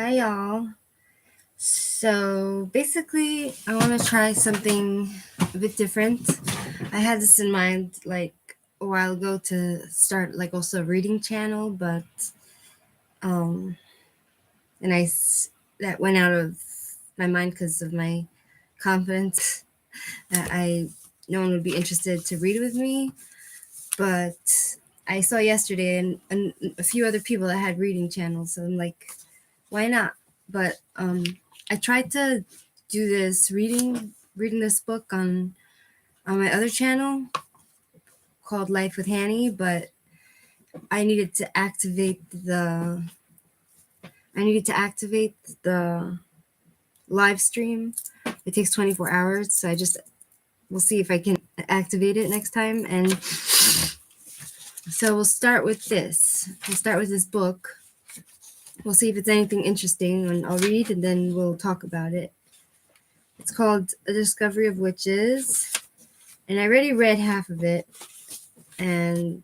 Hi, y'all. So basically, I want to try something a bit different. I had this in mind like a while ago to start like also a reading channel, but um, and that went out of my mind because of my confidence that no one would be interested to read with me. But I saw yesterday and a few other people that had reading channels, so I'm like, why not? But I tried to do this reading this book on my other channel called Life with Hanny, but I needed to activate the I needed to activate the live stream. It takes 24 hours, so we'll see if I can activate it next time. And so we'll start with this. We'll start with this book. We'll see if it's anything interesting, and I'll read, and then we'll talk about it. It's called A Discovery of Witches, and I already read half of it, and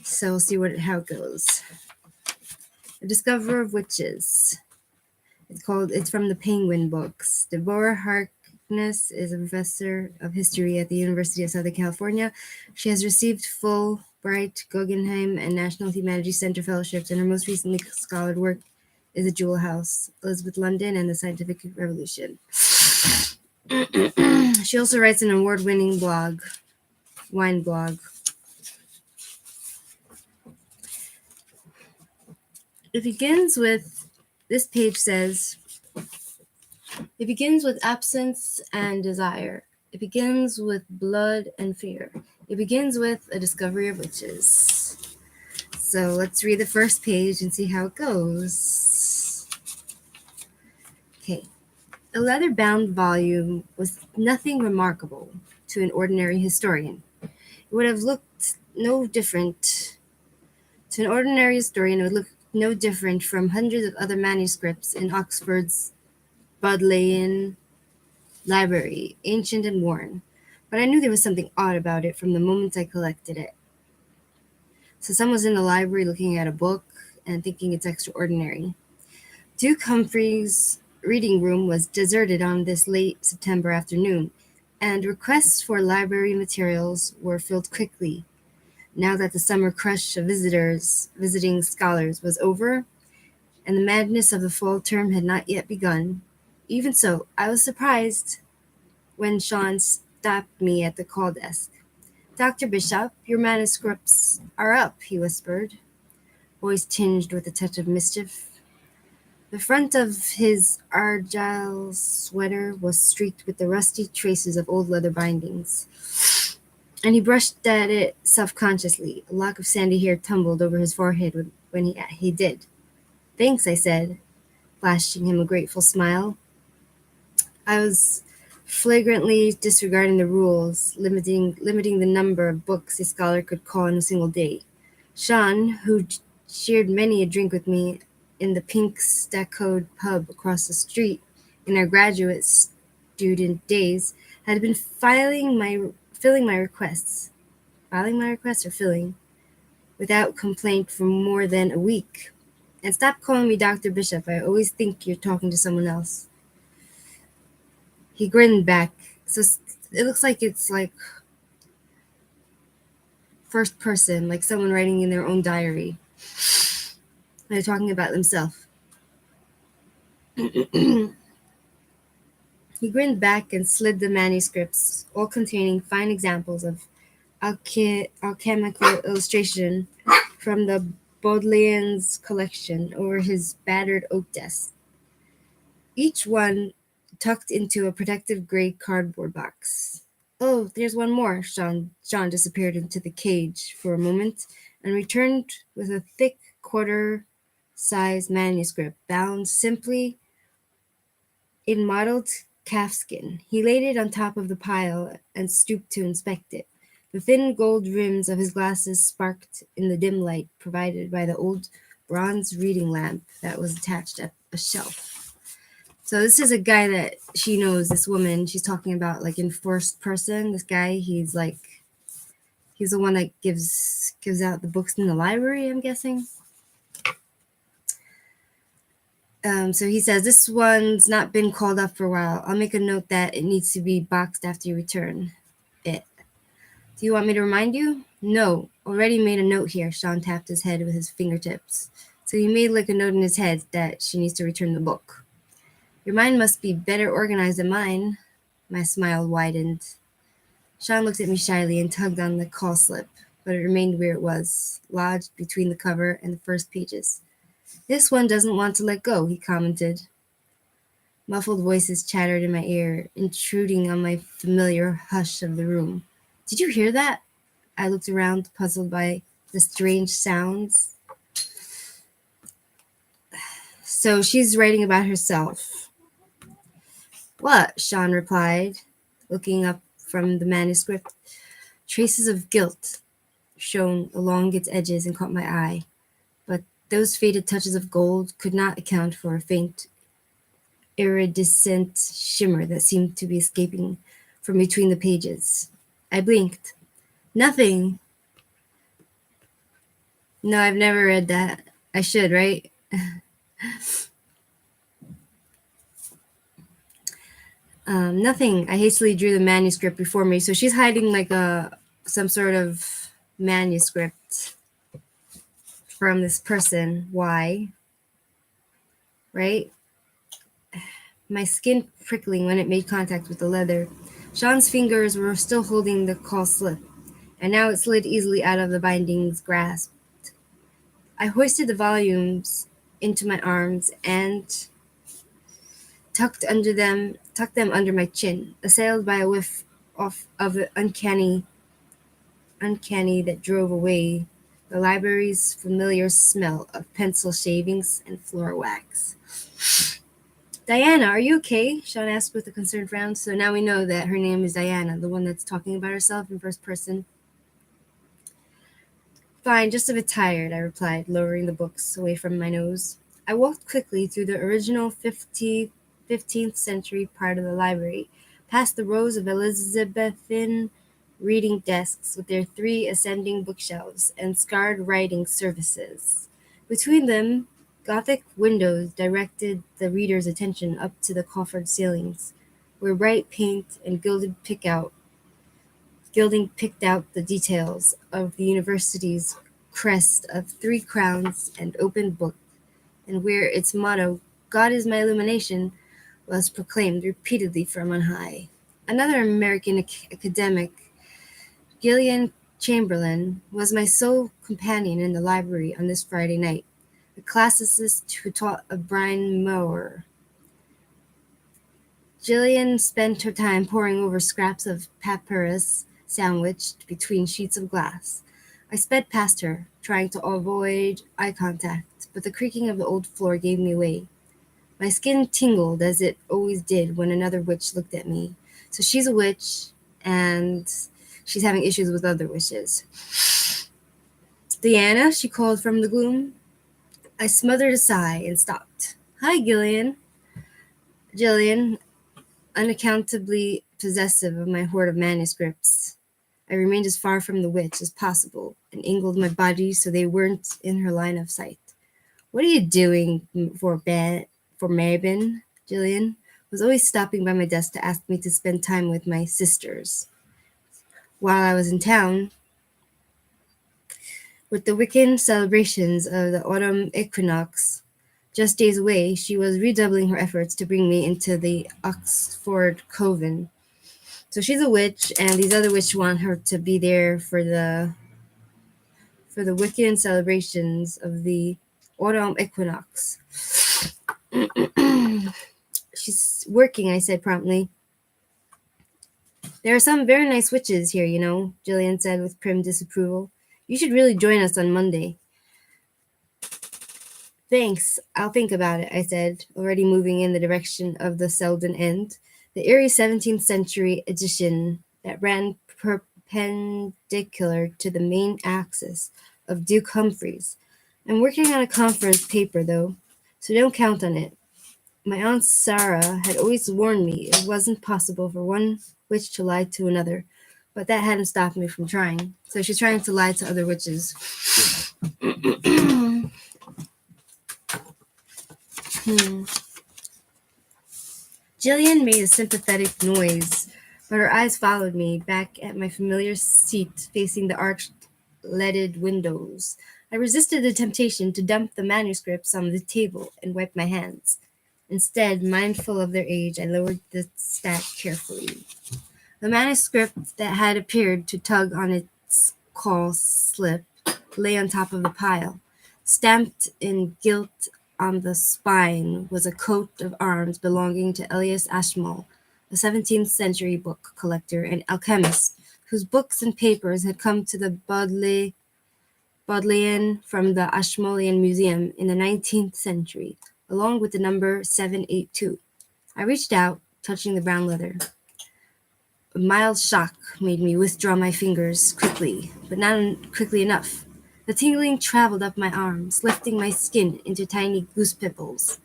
so we'll see how it goes. A Discovery of Witches. It's from the Penguin Books. Deborah Harkness is a professor of history at the University of Southern California. She has received Fulbright, Guggenheim, and National Humanities Center fellowships, and her most recently scholarly work is The Jewel House, Elizabeth London, and the Scientific Revolution. She also writes an award-winning wine blog. It begins with, this page says, it begins with absence and desire. It begins with blood and fear. It begins with a discovery of witches. So let's read the first page and see how it goes. Okay. A leather-bound volume was nothing remarkable to an ordinary historian. It would have looked no different to an ordinary historian. It would look no different from hundreds of other manuscripts in Oxford's Bodleian library, ancient and worn. But I knew there was something odd about it from the moment I collected it. So someone was in the library looking at a book and thinking it's extraordinary. Duke Humphrey's reading room was deserted on this late September afternoon, and requests for library materials were filled quickly. Now that the summer crush of visiting scholars was over, and the madness of the fall term had not yet begun. Even so, I was surprised when Sean stopped me at the call desk. "Dr. Bishop, your manuscripts are up," he whispered, voice tinged with a touch of mischief. The front of his argyle sweater was streaked with the rusty traces of old leather bindings, and he brushed at it self-consciously. A lock of sandy hair tumbled over his forehead when he did. "Thanks," I said, flashing him a grateful smile. I was flagrantly disregarding the rules, limiting the number of books a scholar could call in a single day. Sean, who shared many a drink with me in the pink stuccoed pub across the street in our graduate student days, had been filling my requests, without complaint for more than a week. "And stop calling me Dr. Bishop. I always think you're talking to someone else." He grinned back. So it looks like it's like first person, like someone writing in their own diary. They're talking about themselves. He grinned back and slid the manuscripts, all containing fine examples of alchemical illustration from the Bodleian's collection, over his battered oak desk, each one tucked into a protective gray cardboard box. "Oh, there's one more." Sean disappeared into the cage for a moment and returned with a thick quarter-size manuscript bound simply in mottled calfskin. He laid it on top of the pile and stooped to inspect it. The thin gold rims of his glasses sparkled in the dim light provided by the old bronze reading lamp that was attached at a shelf. So this is a guy that she knows, this woman she's talking about, like in first person. This guy, he's the one that gives out the books in the library, I'm guessing. So he says, this one's not been called up for a while. I'll make a note that it needs to be boxed after you return it. Do you want me to remind you? No, already made a note here. Sean tapped his head with his fingertips. So he made like a note in his head that she needs to return the book. Your mind must be better organized than mine. My smile widened. Sean looked at me shyly and tugged on the call slip, but it remained where it was, lodged between the cover and the first pages. This one doesn't want to let go, he commented. Muffled voices chattered in my ear, intruding on my familiar hush of the room. Did you hear that? I looked around, puzzled by the strange sounds. So she's writing about herself. What? Sean replied, looking up from the manuscript. Traces of guilt shone along its edges and caught my eye, but those faded touches of gold could not account for a faint, iridescent shimmer that seemed to be escaping from between the pages. I blinked. Nothing. No, I've never read that. I should, right? Nothing. I hastily drew the manuscript before me. So she's hiding like some sort of manuscript from this person. Why? Right? My skin prickling when it made contact with the leather. Sean's fingers were still holding the call slip, and now it slid easily out of the binding's grasp. I hoisted the volumes into my arms and tucked them under my chin, assailed by a whiff of the uncanny that drove away the library's familiar smell of pencil shavings and floor wax. Diana, are you okay? Sean asked with a concerned frown. So now we know that her name is Diana, the one that's talking about herself in first person. Fine, just a bit tired, I replied, lowering the books away from my nose. I walked quickly through the original 15th century part of the library, past the rows of Elizabethan reading desks with their 3 ascending bookshelves and scarred writing surfaces. Between them, Gothic windows directed the reader's attention up to the coffered ceilings, where bright paint and gilding picked out the details of the university's crest of 3 crowns and open book, and where its motto, God is my illumination, was proclaimed repeatedly from on high. Another American academic, Gillian Chamberlain, was my sole companion in the library on this Friday night, a classicist who taught of Brian Moore. Gillian spent her time poring over scraps of papyrus sandwiched between sheets of glass. I sped past her, trying to avoid eye contact, but the creaking of the old floor gave me away. My skin tingled as it always did when another witch looked at me. So she's a witch, and she's having issues with other witches. Diana, she called from the gloom. I smothered a sigh and stopped. Hi, Gillian. Unaccountably possessive of my hoard of manuscripts. I remained as far from the witch as possible and angled my body so they weren't in her line of sight. What are you doing for Mabin? Gillian was always stopping by my desk to ask me to spend time with my sisters. While I was in town, with the Wiccan celebrations of the autumn equinox just days away, she was redoubling her efforts to bring me into the Oxford coven. So she's a witch, and these other witches want her to be there for the Wiccan celebrations of the autumn equinox. She's working, I said promptly. There are some very nice witches here, you know, Gillian said with prim disapproval. You should really join us on Monday. Thanks, I'll think about it, I said, already moving in the direction of the Selden End, the eerie 17th century edition that ran perpendicular to the main axis of Duke Humphreys. I'm working on a conference paper, though, so don't count on it. My Aunt Sarah had always warned me it wasn't possible for one witch to lie to another, but that hadn't stopped me from trying. So she's trying to lie to other witches. Jillian made a sympathetic noise, but her eyes followed me back at my familiar seat facing the arched, leaded windows. I resisted the temptation to dump the manuscripts on the table and wipe my hands. Instead, mindful of their age, I lowered the stack carefully. The manuscript that had appeared to tug on its call slip lay on top of the pile. Stamped in gilt on the spine was a coat of arms belonging to Elias Ashmole, a 17th century book collector and alchemist, whose books and papers had come to the Bodleian from the Ashmolean Museum in the 19th century, along with the number 782. I reached out, touching the brown leather. A mild shock made me withdraw my fingers quickly, but not quickly enough. The tingling traveled up my arms, lifting my skin into tiny goose pimples,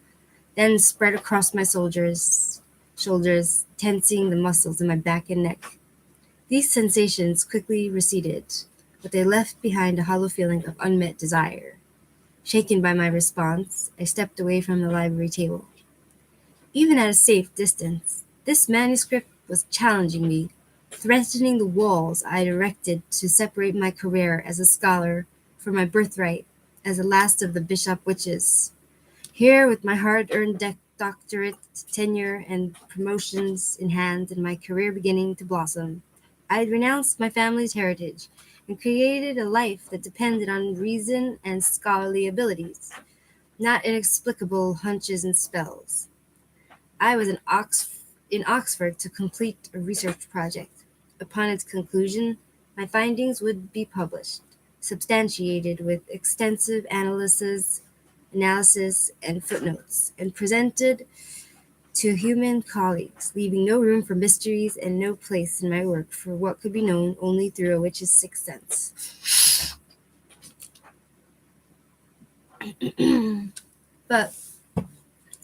then spread across my shoulders, tensing the muscles in my back and neck. These sensations quickly receded, but they left behind a hollow feeling of unmet desire. Shaken by my response, I stepped away from the library table. Even at a safe distance, this manuscript was challenging me, threatening the walls I had erected to separate my career as a scholar from my birthright as the last of the Bishop witches. Here, with my hard-earned doctorate, tenure, and promotions in hand, and my career beginning to blossom, I had renounced my family's heritage and created a life that depended on reason and scholarly abilities, not inexplicable hunches and spells. I was in Oxford to complete a research project. Upon its conclusion, my findings would be published, substantiated with extensive analysis and footnotes, and presented to human colleagues, leaving no room for mysteries and no place in my work for what could be known only through a witch's sixth sense. But,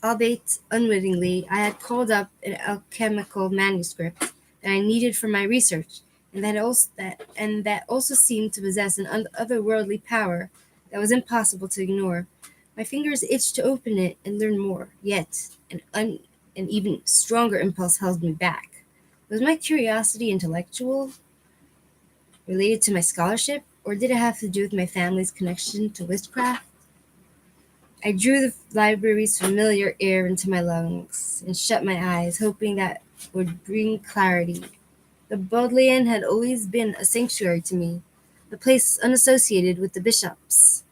albeit unwittingly, I had called up an alchemical manuscript that I needed for my research, and that also seemed to possess an otherworldly power that was impossible to ignore. My fingers itched to open it and learn more, yet an even stronger impulse held me back. Was my curiosity intellectual, related to my scholarship, or did it have to do with my family's connection to witchcraft? I drew the library's familiar air into my lungs and shut my eyes, hoping that would bring clarity. The Bodleian had always been a sanctuary to me, a place unassociated with the bishops.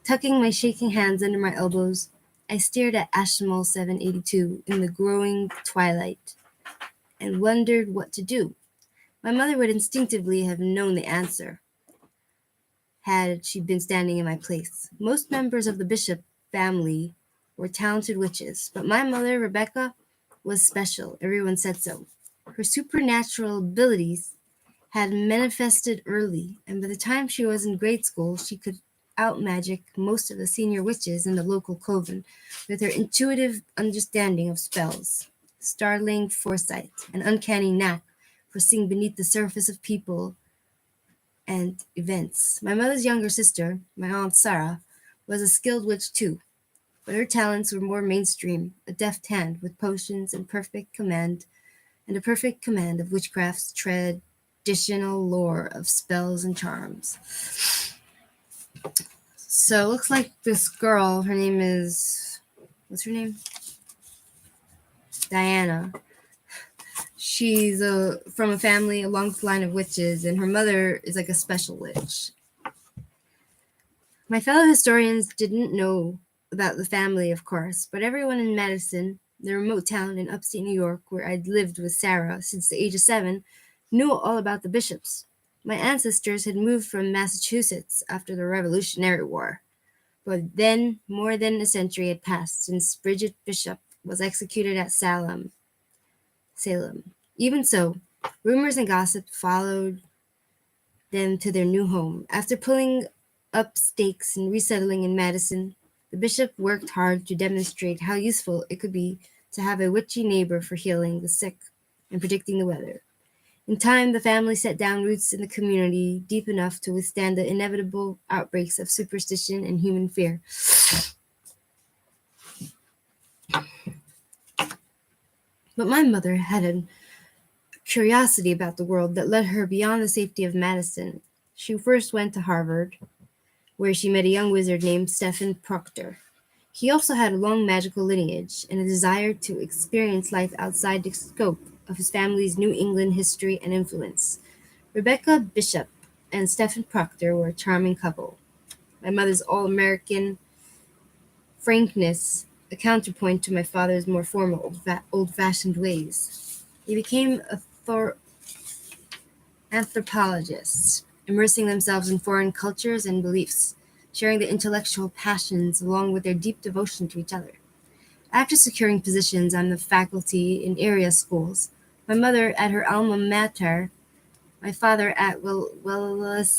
Tucking my shaking hands under my elbows, I stared at Ashmole 782 in the growing twilight and wondered what to do. My mother would instinctively have known the answer had she been standing in my place. Most members of the Bishop family were talented witches, but my mother, Rebecca, was special. Everyone said so. Her supernatural abilities had manifested early, and by the time she was in grade school, she could outmagic most of the senior witches in the local coven with her intuitive understanding of spells, startling foresight, and uncanny knack for seeing beneath the surface of people and events. My mother's younger sister, my Aunt Sarah, was a skilled witch too, but her talents were more mainstream, a deft hand with potions and a perfect command of witchcraft's traditional lore of spells and charms. So it looks like this girl, what's her name? Diana. She's from a family along the line of witches, and her mother is like a special witch. My fellow historians didn't know about the family, of course, but everyone in Madison, the remote town in upstate New York where I'd lived with Sarah since the age of 7, knew all about the Bishops. My ancestors had moved from Massachusetts after the Revolutionary War, but then more than a century had passed since Bridget Bishop was executed at Salem. Even so, rumors and gossip followed them to their new home. After pulling up stakes and resettling in Madison, the bishop worked hard to demonstrate how useful it could be to have a witchy neighbor for healing the sick and predicting the weather. In time, the family set down roots in the community deep enough to withstand the inevitable outbreaks of superstition and human fear. But my mother had a curiosity about the world that led her beyond the safety of Madison. She first went to Harvard, where she met a young wizard named Stephen Proctor. He also had a long magical lineage and a desire to experience life outside the scope of his family's New England history and influence. Rebecca Bishop and Stephen Proctor were a charming couple. My mother's all American frankness, a counterpoint to my father's more formal, old fashioned ways. He became a anthropologists, immersing themselves in foreign cultures and beliefs, sharing their intellectual passions along with their deep devotion to each other. After securing positions on the faculty in area schools, my mother at her alma mater, my father at Wellesley,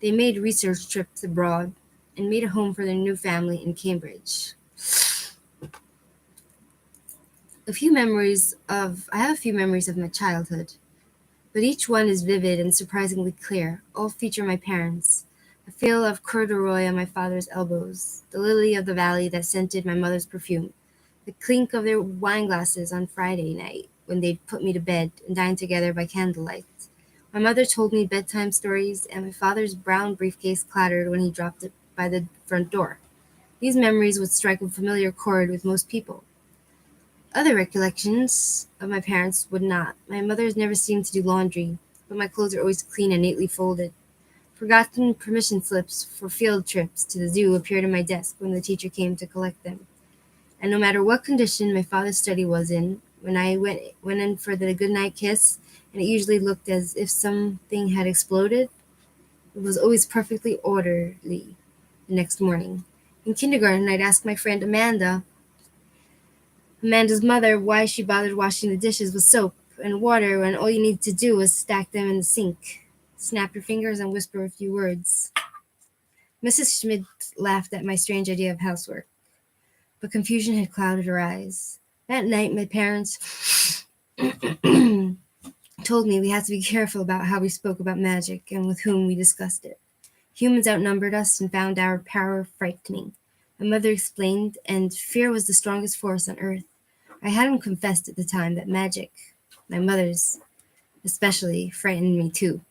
they made research trips abroad and made a home for their new family in Cambridge. I have a few memories of my childhood, but each one is vivid and surprisingly clear. All feature my parents. A feel of corduroy on my father's elbows, the lily of the valley that scented my mother's perfume, the clink of their wine glasses on Friday night when they'd put me to bed and dine together by candlelight. My mother told me bedtime stories, and my father's brown briefcase clattered when he dropped it by the front door. These memories would strike a familiar chord with most people. Other recollections of my parents would not. My mother's never seemed to do laundry, but my clothes are always clean and neatly folded. Forgotten permission slips for field trips to the zoo appeared on my desk when the teacher came to collect them. And no matter what condition my father's study was in, when I went in for the goodnight kiss, and it usually looked as if something had exploded, it was always perfectly orderly the next morning. In kindergarten, I'd ask my friend Amanda's mother why she bothered washing the dishes with soap and water when all you needed to do was stack them in the sink. Snap your fingers and whisper a few words. Mrs. Schmidt laughed at my strange idea of housework, but confusion had clouded her eyes. That night, my parents told me we had to be careful about how we spoke about magic and with whom we discussed it. Humans outnumbered us and found our power frightening. My mother explained, and fear was the strongest force on earth. I hadn't confessed at the time that magic, my mother's especially, frightened me too.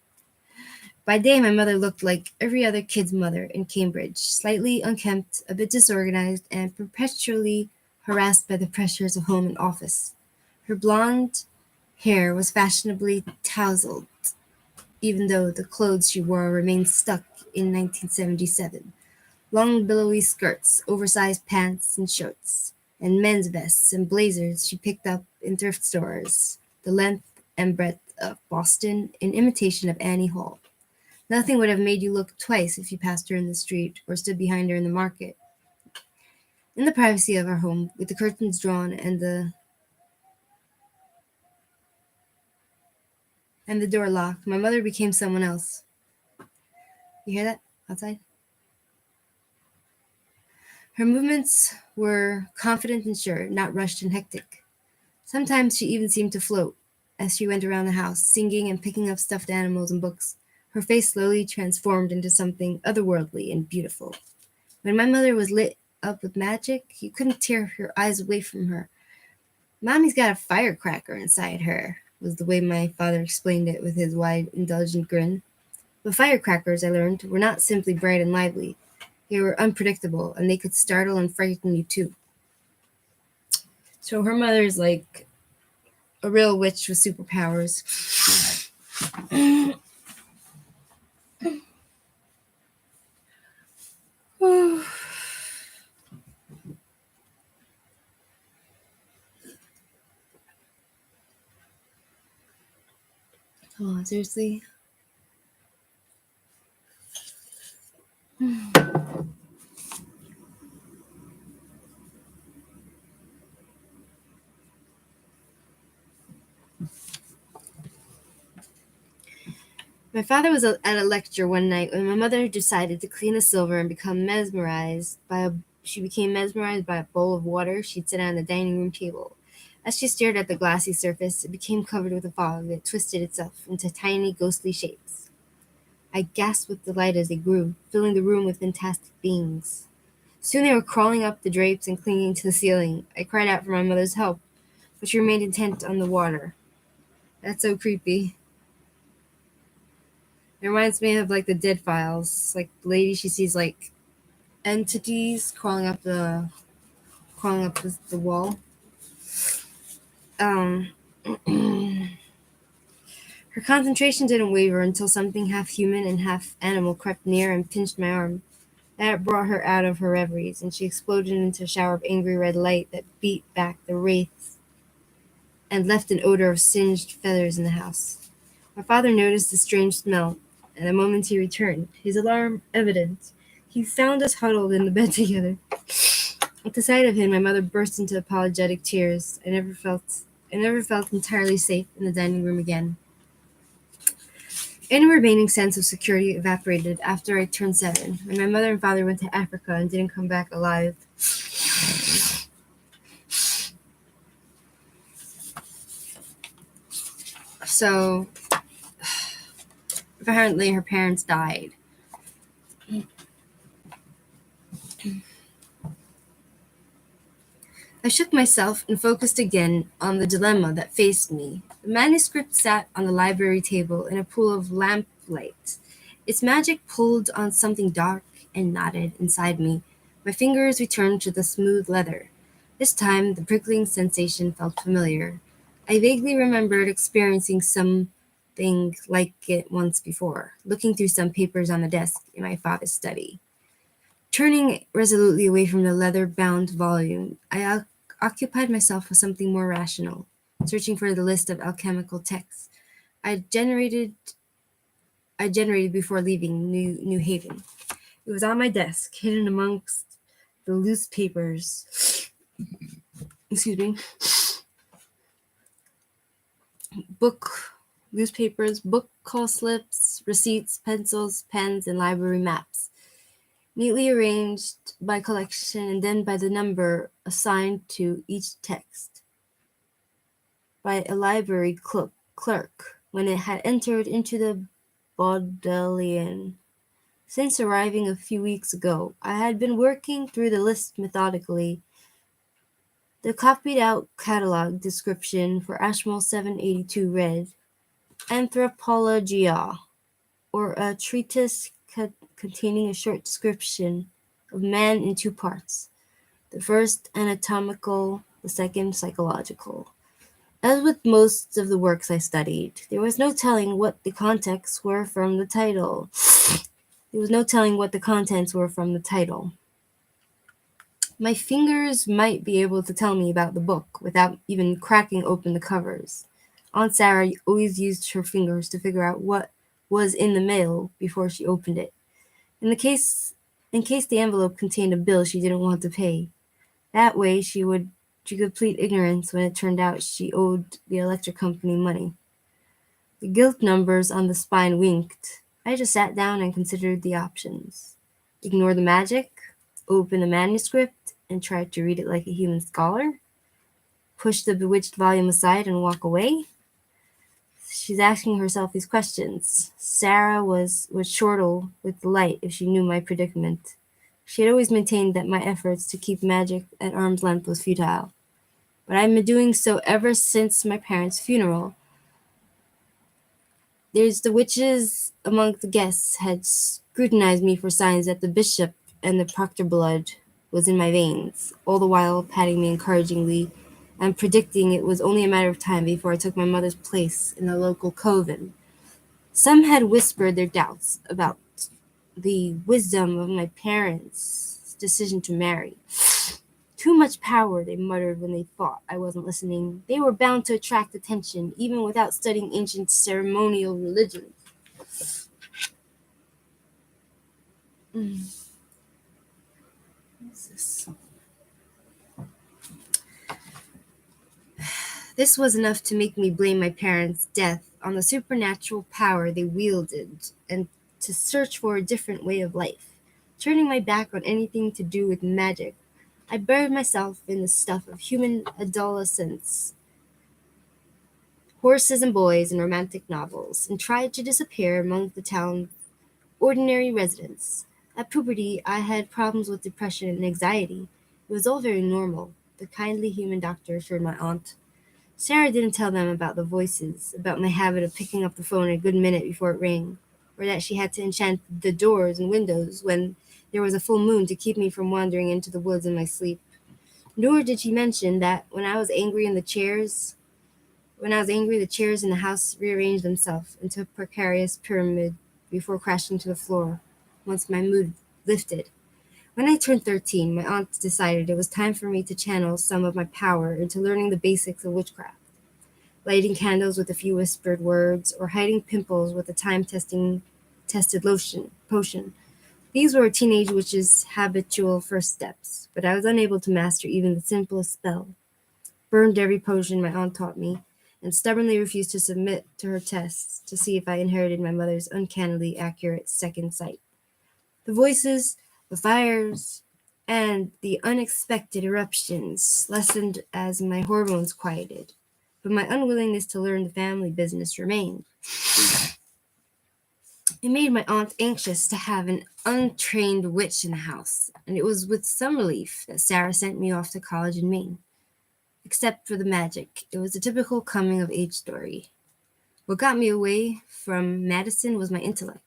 By day, my mother looked like every other kid's mother in Cambridge, slightly unkempt, a bit disorganized, and perpetually harassed by the pressures of home and office. Her blonde hair was fashionably tousled, even though the clothes she wore remained stuck in 1977. Long billowy skirts, oversized pants and shirts, and men's vests and blazers she picked up in thrift stores, the length and breadth of Boston, in imitation of Annie Hall. Nothing would have made you look twice if you passed her in the street or stood behind her in the market. In the privacy of our home, with the curtains drawn and the door locked, my mother became someone else. You hear that outside? Her movements were confident and sure, not rushed and hectic. Sometimes she even seemed to float as she went around the house, singing and picking up stuffed animals and books. Her face slowly transformed into something otherworldly and beautiful. When my mother was lit up with magic, you couldn't tear your eyes away from her. Mommy's got a firecracker inside her, was the way my father explained it with his wide, indulgent grin. But firecrackers, I learned, were not simply bright and lively. They were unpredictable, and they could startle and frighten you too. So her mother's like a real witch with superpowers. Oh, seriously? My father was at a lecture one night when my mother decided to clean the silver and she became mesmerized by a bowl of water she'd set on the dining room table. As she stared at the glassy surface, it became covered with a fog that twisted itself into tiny ghostly shapes. I gasped with delight as they grew, filling the room with fantastic beings. Soon they were crawling up the drapes and clinging to the ceiling. I cried out for my mother's help, but she remained intent on the water. That's so creepy. It reminds me of like the Dead Files. Like the lady, she sees like entities crawling up the wall. Um, Her concentration didn't waver until something half human and half animal crept near and pinched my arm. That brought her out of her reveries, and she exploded into a shower of angry red light that beat back the wraiths and left an odor of singed feathers in the house. My father noticed the strange smell, and the moment he returned, his alarm evident, he found us huddled in the bed together. At the sight of him, my mother burst into apologetic tears. I never felt entirely safe in the dining room again. Any remaining sense of security evaporated after I turned 7, when my mother and father went to Africa and didn't come back alive. So, apparently her parents died. I shook myself and focused again on the dilemma that faced me. The manuscript sat on the library table in a pool of lamplight. Its magic pulled on something dark and knotted inside me. My fingers returned to the smooth leather. This time the prickling sensation felt familiar. I vaguely remembered experiencing something like it once before, looking through some papers on the desk in my father's study. Turning resolutely away from the leather-bound volume, I occupied myself with something more rational, searching for the list of alchemical texts I generated I generated before leaving New Haven. It was on my desk, hidden amongst the loose papers. Excuse me. Book Newspapers, book call slips, receipts, pencils, pens, and library maps, neatly arranged by collection and then by the number assigned to each text by a library clerk when it had entered into the Bodleian. Since arriving a few weeks ago, I had been working through the list methodically. The copied out catalog description for Ashmole 782 read, Anthropologia, or a treatise containing a short description of man in 2 parts, the first anatomical, the second psychological. As with most of the works I studied, there was no telling what the contexts were from the title. There was no telling what the contents were from the title. My fingers might be able to tell me about the book without even cracking open the covers. Aunt Sarah always used her fingers to figure out what was in the mail before she opened it. In case the envelope contained a bill she didn't want to pay. That way she could plead ignorance when it turned out she owed the electric company money. The guilt numbers on the spine winked. I just sat down and considered the options. Ignore the magic, open the manuscript, and try to read it like a human scholar. Push the bewitched volume aside and walk away. She's asking herself these questions. Sarah was chortle with delight if she knew my predicament. She had always maintained that my efforts to keep magic at arm's length was futile. But I've been doing so ever since my parents' funeral. There's the witches among the guests had scrutinized me for signs that the bishop and the proctor blood was in my veins, all the while patting me encouragingly and predicting it was only a matter of time before I took my mother's place in the local coven. Some had whispered their doubts about the wisdom of my parents' decision to marry. Too much power, they muttered when they thought I wasn't listening. They were bound to attract attention, even without studying ancient ceremonial religion. What's this? This was enough to make me blame my parents' death on the supernatural power they wielded and to search for a different way of life. Turning my back on anything to do with magic, I buried myself in the stuff of human adolescence, horses and boys and romantic novels, and tried to disappear among the town's ordinary residents. At puberty, I had problems with depression and anxiety. It was all very normal, the kindly human doctor assured my aunt. Sarah didn't tell them about the voices, about my habit of picking up the phone a good minute before it rang, or that she had to enchant the doors and windows when there was a full moon to keep me from wandering into the woods in my sleep. Nor did she mention that when I was angry, the chairs in the house rearranged themselves into a precarious pyramid before crashing to the floor once my mood lifted. When I turned 13, my aunt decided it was time for me to channel some of my power into learning the basics of witchcraft, lighting candles with a few whispered words, or hiding pimples with a tested lotion potion. These were a teenage witch's habitual first steps, but I was unable to master even the simplest spell. Burned every potion my aunt taught me, and stubbornly refused to submit to her tests to see if I inherited my mother's uncannily accurate second sight. The voices, the fires, and the unexpected eruptions lessened as my hormones quieted, but my unwillingness to learn the family business remained. It made my aunt anxious to have an untrained witch in the house, and it was with some relief that Sarah sent me off to college in Maine. Except for the magic, it was a typical coming of age story. What got me away from Madison was my intellect.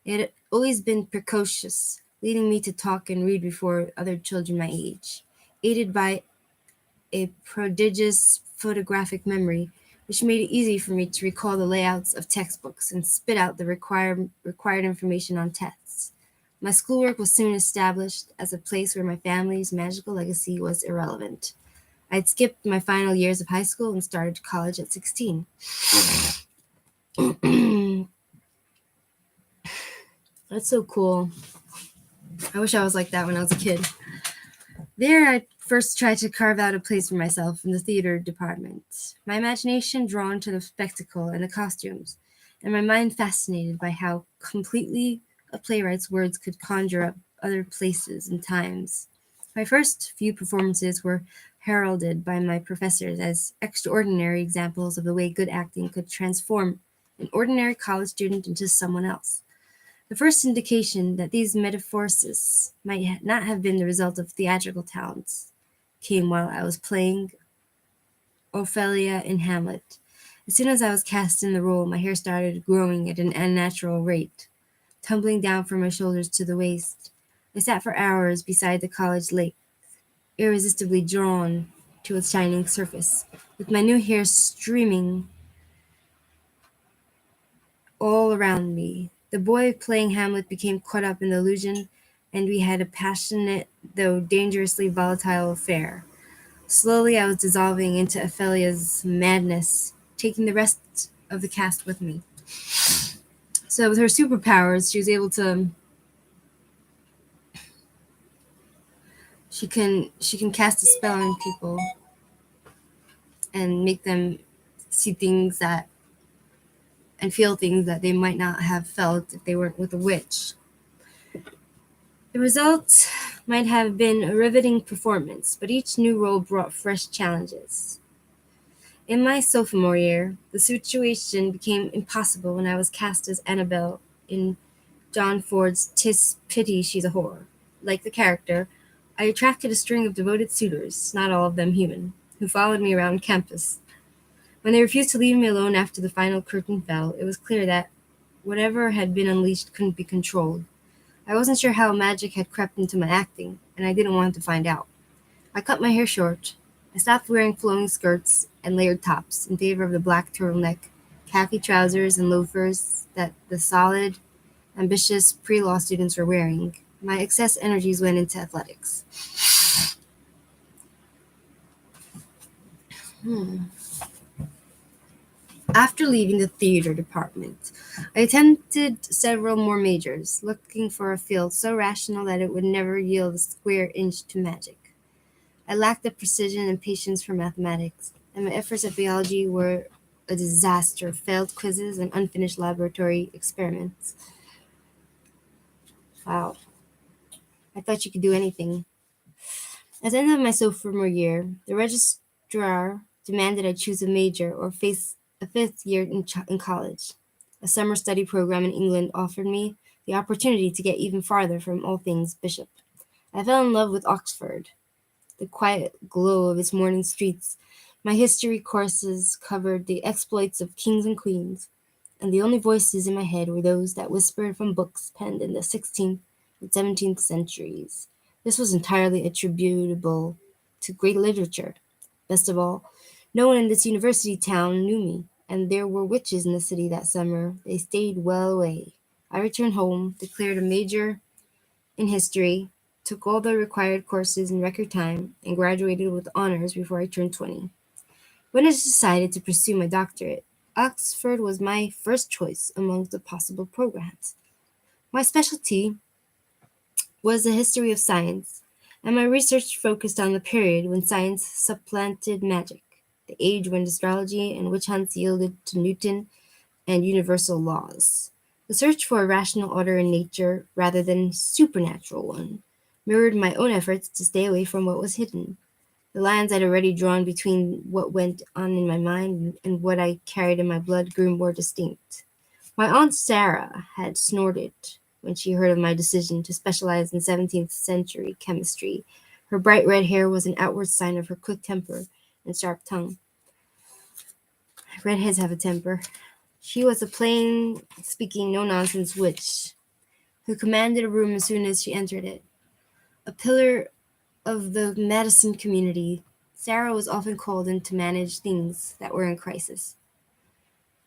It had always been precocious, leading me to talk and read before other children my age, aided by a prodigious photographic memory, which made it easy for me to recall the layouts of textbooks and spit out the required information on tests. My schoolwork was soon established as a place where my family's magical legacy was irrelevant. I'd skipped my final years of high school and started college at 16. That's so cool. I wish I was like that when I was a kid. There, I first tried to carve out a place for myself in the theater department, my imagination drawn to the spectacle and the costumes, and my mind fascinated by how completely a playwright's words could conjure up other places and times. My first few performances were heralded by my professors as extraordinary examples of the way good acting could transform an ordinary college student into someone else. The first indication that these metamorphoses might not have been the result of theatrical talents came while I was playing Ophelia in Hamlet. As soon as I was cast in the role, my hair started growing at an unnatural rate, tumbling down from my shoulders to the waist. I sat for hours beside the college lake, irresistibly drawn to its shining surface, with my new hair streaming all around me. The boy playing Hamlet became caught up in the illusion, and we had a passionate, though dangerously volatile affair. Slowly, I was dissolving into Ophelia's madness, taking the rest of the cast with me. So, with her superpowers, she was able to. She can cast a spell on people and make them see things that and feel things that they might not have felt if they weren't with a witch. The result might have been a riveting performance, but each new role brought fresh challenges. In my sophomore year, the situation became impossible when I was cast as Annabelle in John Ford's "'Tis Pity She's a Whore." Like the character, I attracted a string of devoted suitors, not all of them human, who followed me around campus. When they refused to leave me alone after the final curtain fell, it was clear that whatever had been unleashed couldn't be controlled. I wasn't sure how magic had crept into my acting, and I didn't want to find out. I cut my hair short. I stopped wearing flowing skirts and layered tops in favor of the black turtleneck, khaki trousers, and loafers that the solid, ambitious pre-law students were wearing. My excess energies went into athletics. After leaving the theater department, I attempted several more majors, looking for a field so rational that it would never yield a square inch to magic. I lacked the precision and patience for mathematics, and my efforts at biology were a disaster of failed quizzes and unfinished laboratory experiments. Wow, I thought you could do anything. At the end of my sophomore year, the registrar demanded I choose a major or face a fifth year in college. A summer study program in England offered me, the opportunity to get even farther from all things bishop. I fell in love with Oxford, the quiet glow of its morning streets. My history courses covered the exploits of kings and queens, and the only voices in my head were those that whispered from books penned in the 16th and 17th centuries. This was entirely attributable to great literature. Best of all, no one in this university town knew me, and there were witches in the city that summer. They stayed well away. I returned home, declared a major in history, took all the required courses in record time, and graduated with honors before I turned 20. When I decided to pursue my doctorate, Oxford was my first choice among the possible programs. My specialty was the history of science, and my research focused on the period when science supplanted magic, the age when astrology and witch hunts yielded to Newton and universal laws. The search for a rational order in nature rather than supernatural one mirrored my own efforts to stay away from what was hidden. The lines I'd already drawn between what went on in my mind and what I carried in my blood grew more distinct. My Aunt Sarah had snorted when she heard of my decision to specialize in 17th century chemistry. Her bright red hair was an outward sign of her quick temper and sharp tongue. Redheads have a temper. She was a plain speaking, no nonsense witch who commanded a room as soon as she entered it. A pillar of the medicine community, Sarah was often called in to manage things that were in crisis,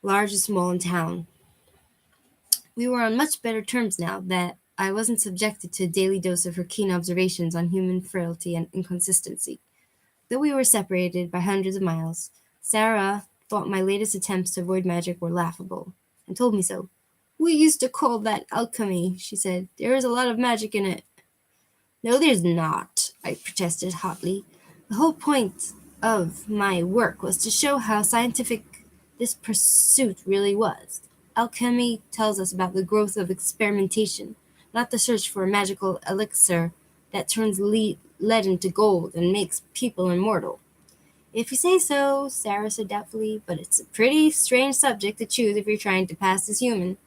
large and small in town. We were on much better terms now that I wasn't subjected to a daily dose of her keen observations on human frailty and inconsistency. Though we were separated by hundreds of miles, Sarah thought my latest attempts to avoid magic were laughable, and told me so. "We used to call that alchemy," she said. "There is a lot of magic in it." "No, there's not," I protested hotly. "The whole point of my work was to show how scientific this pursuit really was. Alchemy tells us about the growth of experimentation, not the search for a magical elixir that turns lead into gold and makes people immortal." "If you say so," Sarah said doubtfully, "but it's a pretty strange subject to choose if you're trying to pass as human."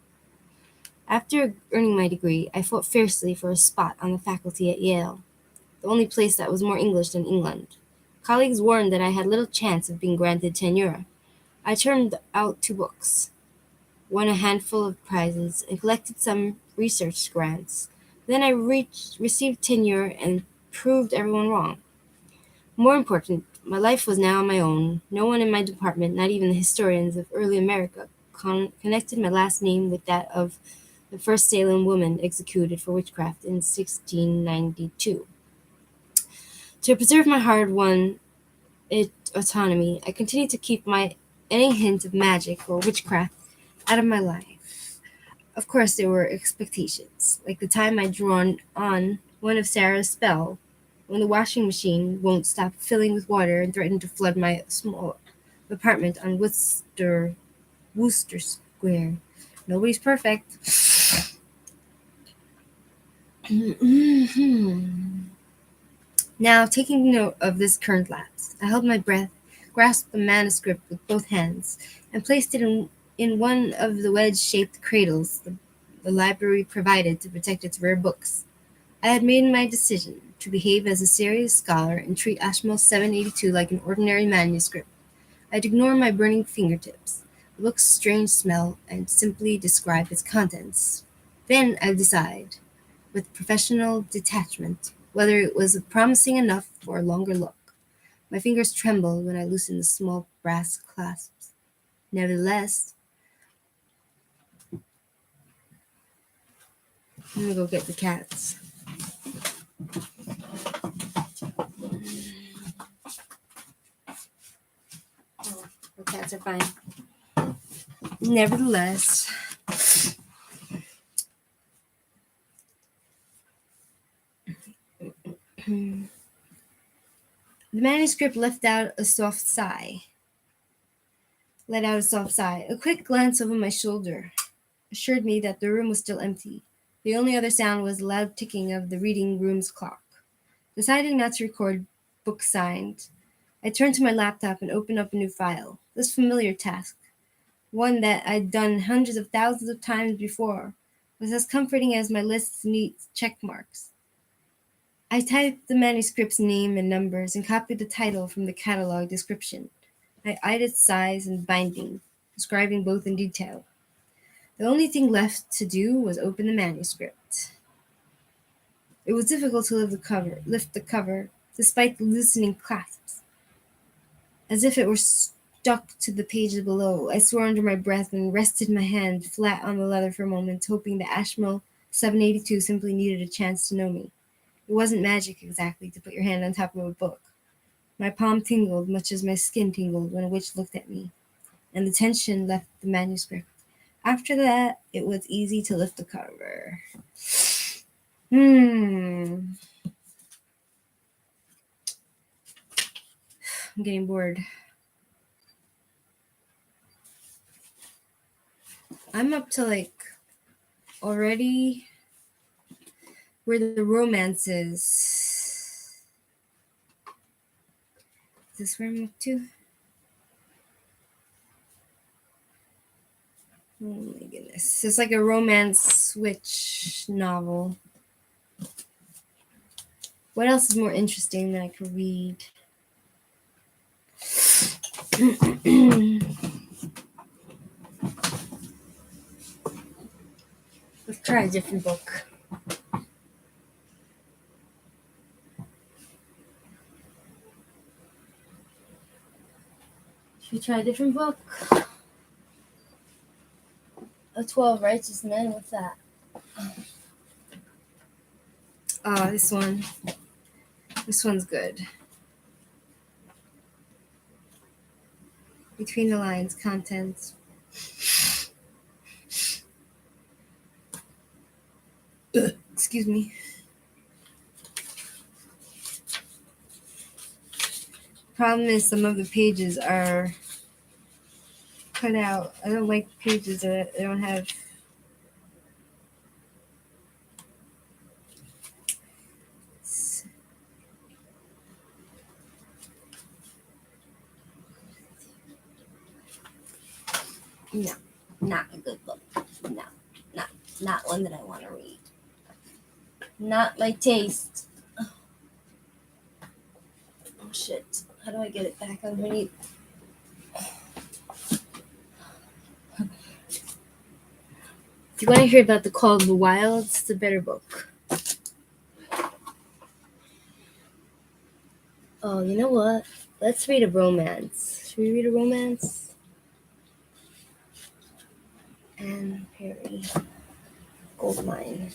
After earning my degree, I fought fiercely for a spot on the faculty at Yale, the only place that was more English than England. Colleagues warned that I had little chance of being granted tenure. I turned out 2 books, won a handful of prizes, and collected some research grants. Then I received tenure and proved everyone wrong. More important, my life was now my own. No one in my department, not even the historians of early America, connected my last name with that of the first Salem woman executed for witchcraft in 1692. To preserve my hard-won autonomy, I continued to keep any hint of magic or witchcraft out of my life. Of course, there were expectations, like the time I'd drawn on one of Sarah's spell, when the washing machine won't stop filling with water and threatened to flood my small apartment on Wooster Square. Nobody's perfect. Now, taking note of this current lapse, I held my breath, grasped the manuscript with both hands, and placed it in one of the wedge-shaped cradles the library provided to protect its rare books. I had made my decision to behave as a serious scholar and treat Ashmole 782 like an ordinary manuscript. I'd ignore my burning fingertips, the book's strange smell, and simply describe its contents. Then I'd decide, with professional detachment, whether it was promising enough for a longer look. My fingers trembled when I loosened the small brass clasps. Nevertheless, I'm gonna go get the cats. Oh, the cats are fine. Nevertheless, the manuscript let out a soft sigh. A quick glance over my shoulder assured me that the room was still empty. The only other sound was the loud ticking of the reading room's clock. Deciding not to record book signed, I turned to my laptop and opened up a new file. This familiar task, one that I'd done hundreds of thousands of times before, was as comforting as my list's neat check marks. I typed the manuscript's name and numbers and copied the title from the catalog description. I eyed its size and binding, describing both in detail. The only thing left to do was open the manuscript. It was difficult to lift the cover, despite the loosening clasps, as if it were stuck to the pages below. I swore under my breath and rested my hand flat on the leather for a moment, hoping that Ashmole 782 simply needed a chance to know me. It wasn't magic exactly to put your hand on top of a book. My palm tingled much as my skin tingled when a witch looked at me, and the tension left the manuscript. After that, it was easy to lift the cover. I'm getting bored. I'm up to already where the romance is. Is this where I'm up to? Oh my goodness. It's like a romance witch novel. What else is more interesting that I could read? Let's try a different book. Should we try a different book? A 12 Righteous Men, what's that? Oh, this one. This one's good. Between the Lines, contents. Excuse me. Problem is, some of the pages are cut out. I don't like pages that I don't have. No, not a good book. No, not one that I want to read. Not my taste. Oh shit. How do I get it back underneath? If you want to hear about The Call of the Wild, it's a better book. Oh, you know what? Let's read a romance. Should we read a romance? Anne Perry. Goldmine.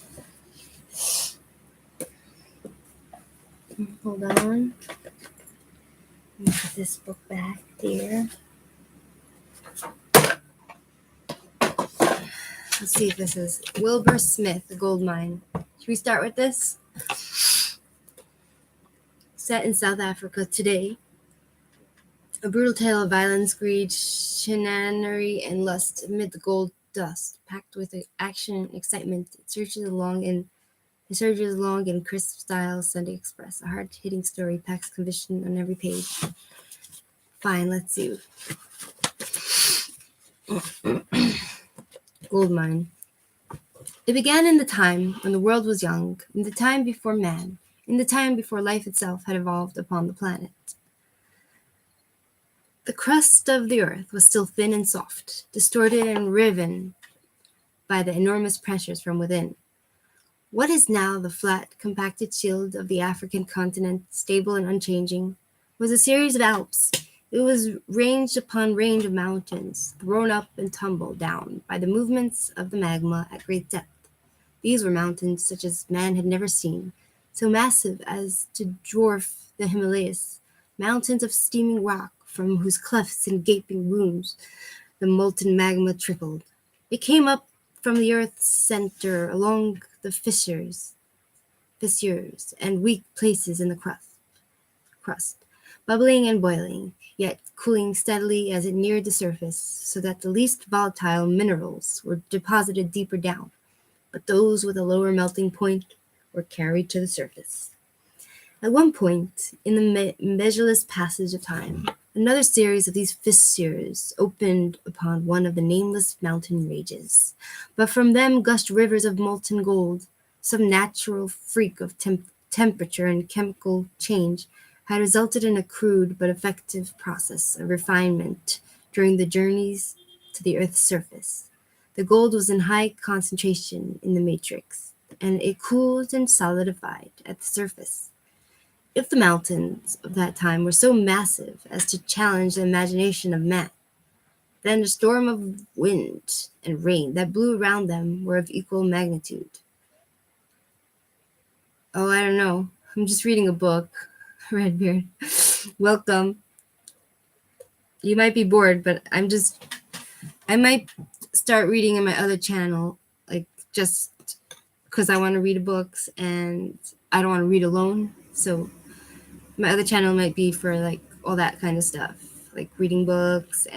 Hold on. Let me put this book back there. Let's see if this is Wilbur Smith, The Goldmine. Should we start with this? Set in South Africa today, a brutal tale of violence, greed, chicanery, and lust amid the gold dust, packed with action and excitement. It surges along in crisp style. Sunday Express, a hard-hitting story, packs conviction on every page. Fine, let's see. Goldmine. It began in the time when the world was young, in the time before man, in the time before life itself had evolved upon the planet. The crust of the earth was still thin and soft, distorted and riven by the enormous pressures from within. What is now the flat, compacted shield of the African continent, stable and unchanging, was a series of Alps. It was range upon range of mountains, thrown up and tumbled down by the movements of the magma at great depth. These were mountains such as man had never seen, so massive as to dwarf the Himalayas, mountains of steaming rock from whose clefts and gaping wounds the molten magma trickled. It came up from the earth's center along the fissures and weak places in the crust, bubbling and boiling, yet cooling steadily as it neared the surface, so that the least volatile minerals were deposited deeper down, but those with a lower melting point were carried to the surface. At one point, in the measureless passage of time, Another series of these fissures opened upon one of the nameless mountain ranges, but from them gushed rivers of molten gold. Some natural freak of temperature and chemical change had resulted in a crude but effective process of refinement during the journeys to the Earth's surface. The gold was in high concentration in the matrix, and it cooled and solidified at the surface. If the mountains of that time were so massive as to challenge the imagination of man, then the storm of wind and rain that blew around them were of equal magnitude. Oh, I don't know. I'm just reading a book, Redbeard. Welcome. You might be bored, but I might start reading in my other channel, like just because I want to read books and I don't want to read alone. So my other channel might be for like all that kind of stuff, like reading books,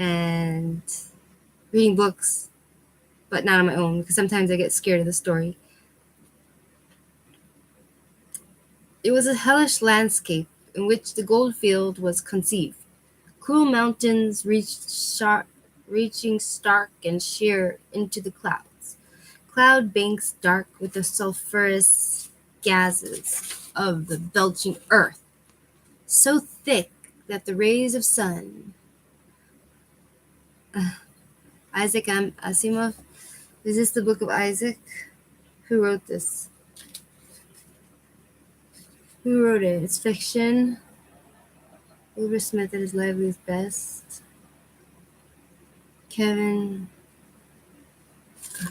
but not on my own because sometimes I get scared of the story. It was a hellish landscape in which the goldfield was conceived. Cruel mountains reaching stark and sheer into the clouds. Cloud banks dark with the sulphurous gases of the belching earth, so thick that the rays of sun. Isaac Asimov. Is this the Book of Isaac? Who wrote this? Who wrote it? It's fiction. Wilbur Smith at his liveliest best. Kevin.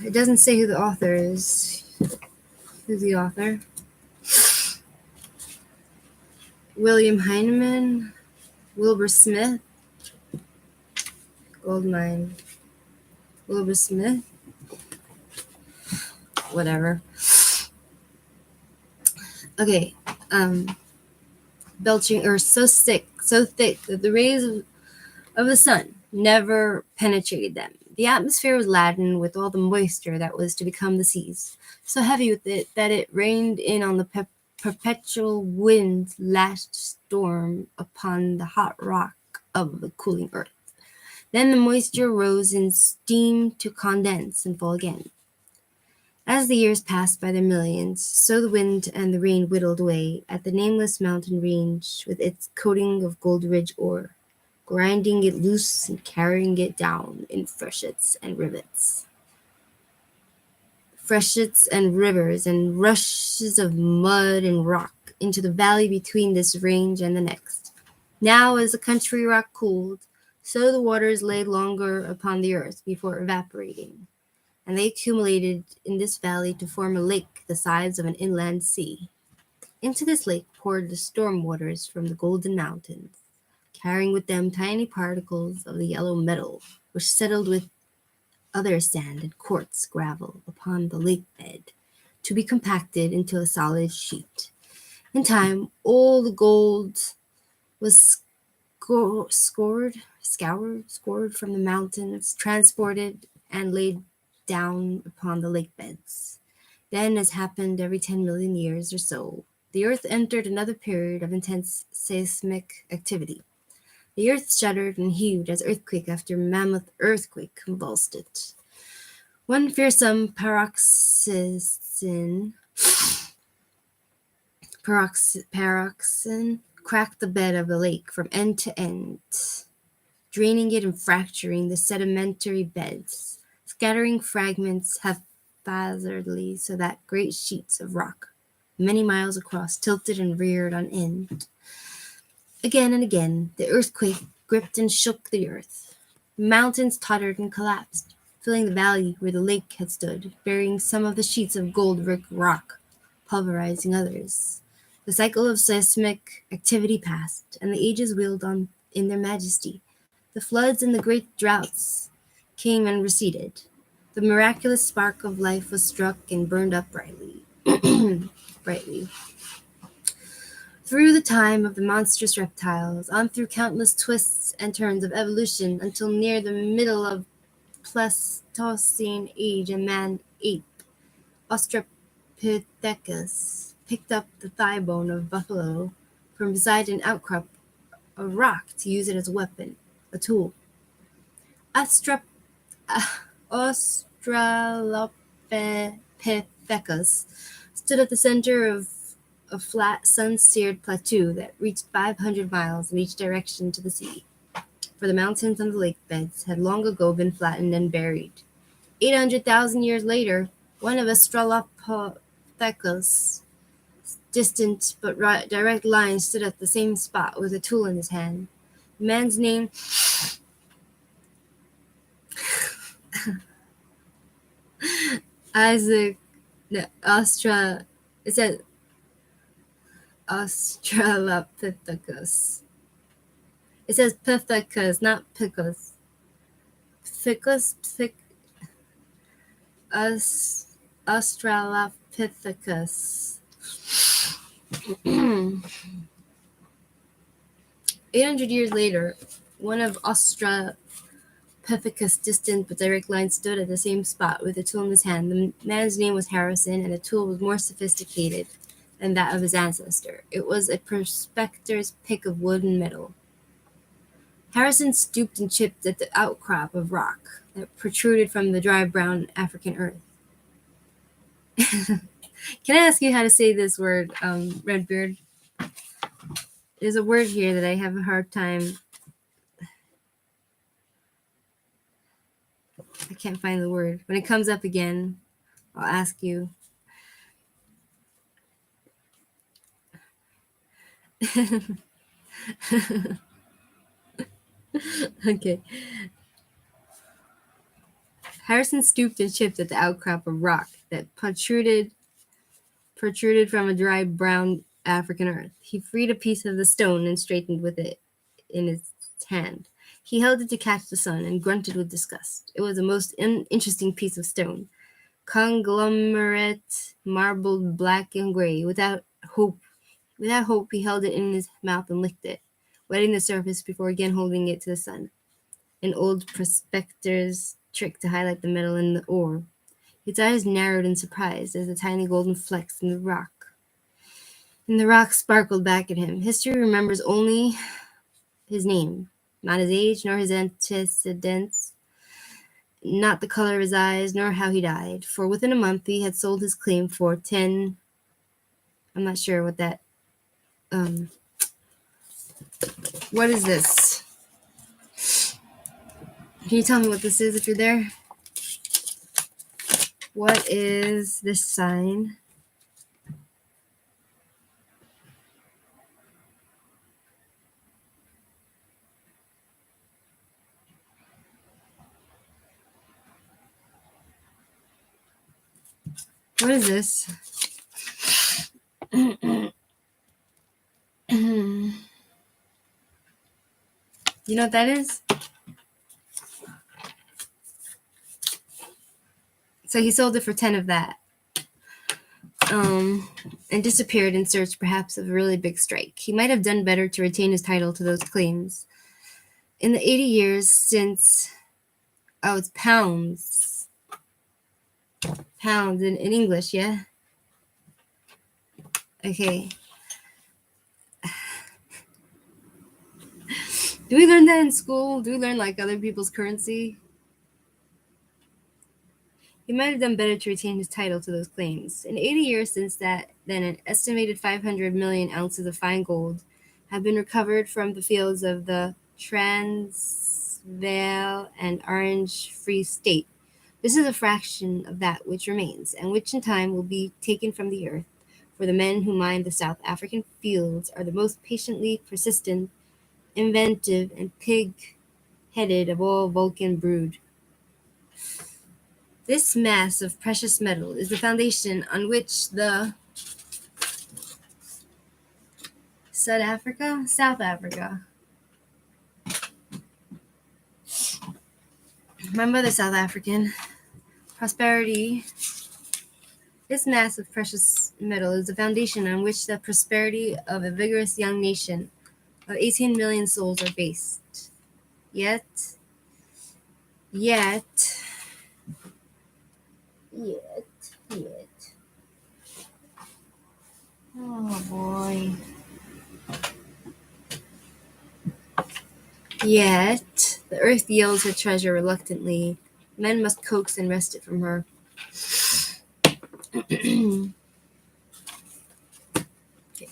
It doesn't say who the author is. Who's the author? William Heinemann. Wilbur Smith. Goldmine. Wilbur Smith. Whatever. Okay. Belching earth so thick that the rays of the sun never penetrated them. The atmosphere was laden with all the moisture that was to become the seas, so heavy with it that it rained in on the perpetual wind-lashed storm upon the hot rock of the cooling earth. Then the moisture rose in steam to condense and fall again. As the years passed by their millions, so the wind and the rain whittled away at the nameless mountain range with its coating of gold ridge ore, grinding it loose and carrying it down in freshets and rivers and rushes of mud and rock into the valley between this range and the next. Now, as the country rock cooled, so the waters lay longer upon the earth before evaporating, and they accumulated in this valley to form a lake the size of an inland sea. Into this lake poured the storm waters from the golden mountains, carrying with them tiny particles of the yellow metal, which settled with other sand and quartz gravel upon the lake bed, to be compacted into a solid sheet. In time, all the gold was scoured from the mountains, transported, and laid down upon the lake beds. Then, as happened every 10 million years or so, the earth entered another period of intense seismic activity. The earth shuddered and heaved as earthquake after mammoth earthquake convulsed it. One fearsome paroxysm cracked the bed of the lake from end to end, draining it and fracturing the sedimentary beds, scattering fragments haphazardly so that great sheets of rock, many miles across, tilted and reared on end. Again and again, the earthquake gripped and shook the earth. Mountains tottered and collapsed, filling the valley where the lake had stood, burying some of the sheets of gold-rich rock, pulverizing others. The cycle of seismic activity passed, and the ages wheeled on in their majesty. The floods and the great droughts came and receded. The miraculous spark of life was struck and burned up brightly. Through the time of the monstrous reptiles, on through countless twists and turns of evolution, until near the middle of Pleistocene age, a man-ape, Australopithecus, picked up the thigh bone of buffalo from beside an outcrop a rock to use it as a weapon, a tool. Australopithecus stood at the center of a flat, sun-seared plateau that reached 500 miles in each direction to the sea, for the mountains and the lake beds had long ago been flattened and buried. 800,000 years later, one of Australopithecus' distant but direct line stood at the same spot with a tool in his hand. The man's name Isaac it said Australopithecus. It says Pithecus, not Picus. Australopithecus. 800 years later, one of Australopithecus' distant but direct line stood at the same spot with a tool in his hand. The man's name was Harrison, and the tool was more sophisticated than that of his ancestor. It was a prospector's pick of wood and metal. Harrison stooped and chipped at the outcrop of rock that protruded from the dry brown African earth. Can I ask you how to say this word, Redbeard? There's a word here that I have a hard time. I can't find the word. When it comes up again, I'll ask you. Okay. Harrison stooped and chipped at the outcrop of rock that protruded from a dry brown African earth. He freed a piece of the stone and straightened with it in his hand. He held it to catch the sun and grunted with disgust. It was a most interesting piece of stone, conglomerate, marbled black and gray. Without hope, he held it in his mouth and licked it, wetting the surface before again holding it to the sun. An old prospector's trick to highlight the metal in the ore. His eyes narrowed in surprise as the tiny golden flecks in the rock sparkled back at him. History remembers only his name, not his age, nor his antecedents, not the color of his eyes, nor how he died. For within a month he had sold his claim for 10. I'm not sure what that. What is this? Can you tell me what this is if you're there? What is this sign? What is this? You know what that is? So he sold it for 10 of that. And disappeared in search perhaps of a really big strike. He might have done better to retain his title to those claims. In the 80 years since... Oh, it's pounds. Pounds in English, yeah? Okay. Do we learn that in school? Do we learn like other people's currency? He might have done better to retain his title to those claims. In 80 years since that, then an estimated 500 million ounces of fine gold have been recovered from the fields of the Transvaal and Orange Free State. This is a fraction of that which remains, and which in time will be taken from the earth, for the men who mine the South African fields are the most patiently persistent, inventive, and pig-headed of all Vulcan brood. This mass of precious metal is the foundation on which the South Africa. My mother's South African. Prosperity. This mass of precious metal is the foundation on which the prosperity of a vigorous young nation of 18 million souls are based. Yet. Oh boy. Yet, the earth yields her treasure reluctantly. Men must coax and wrest it from her.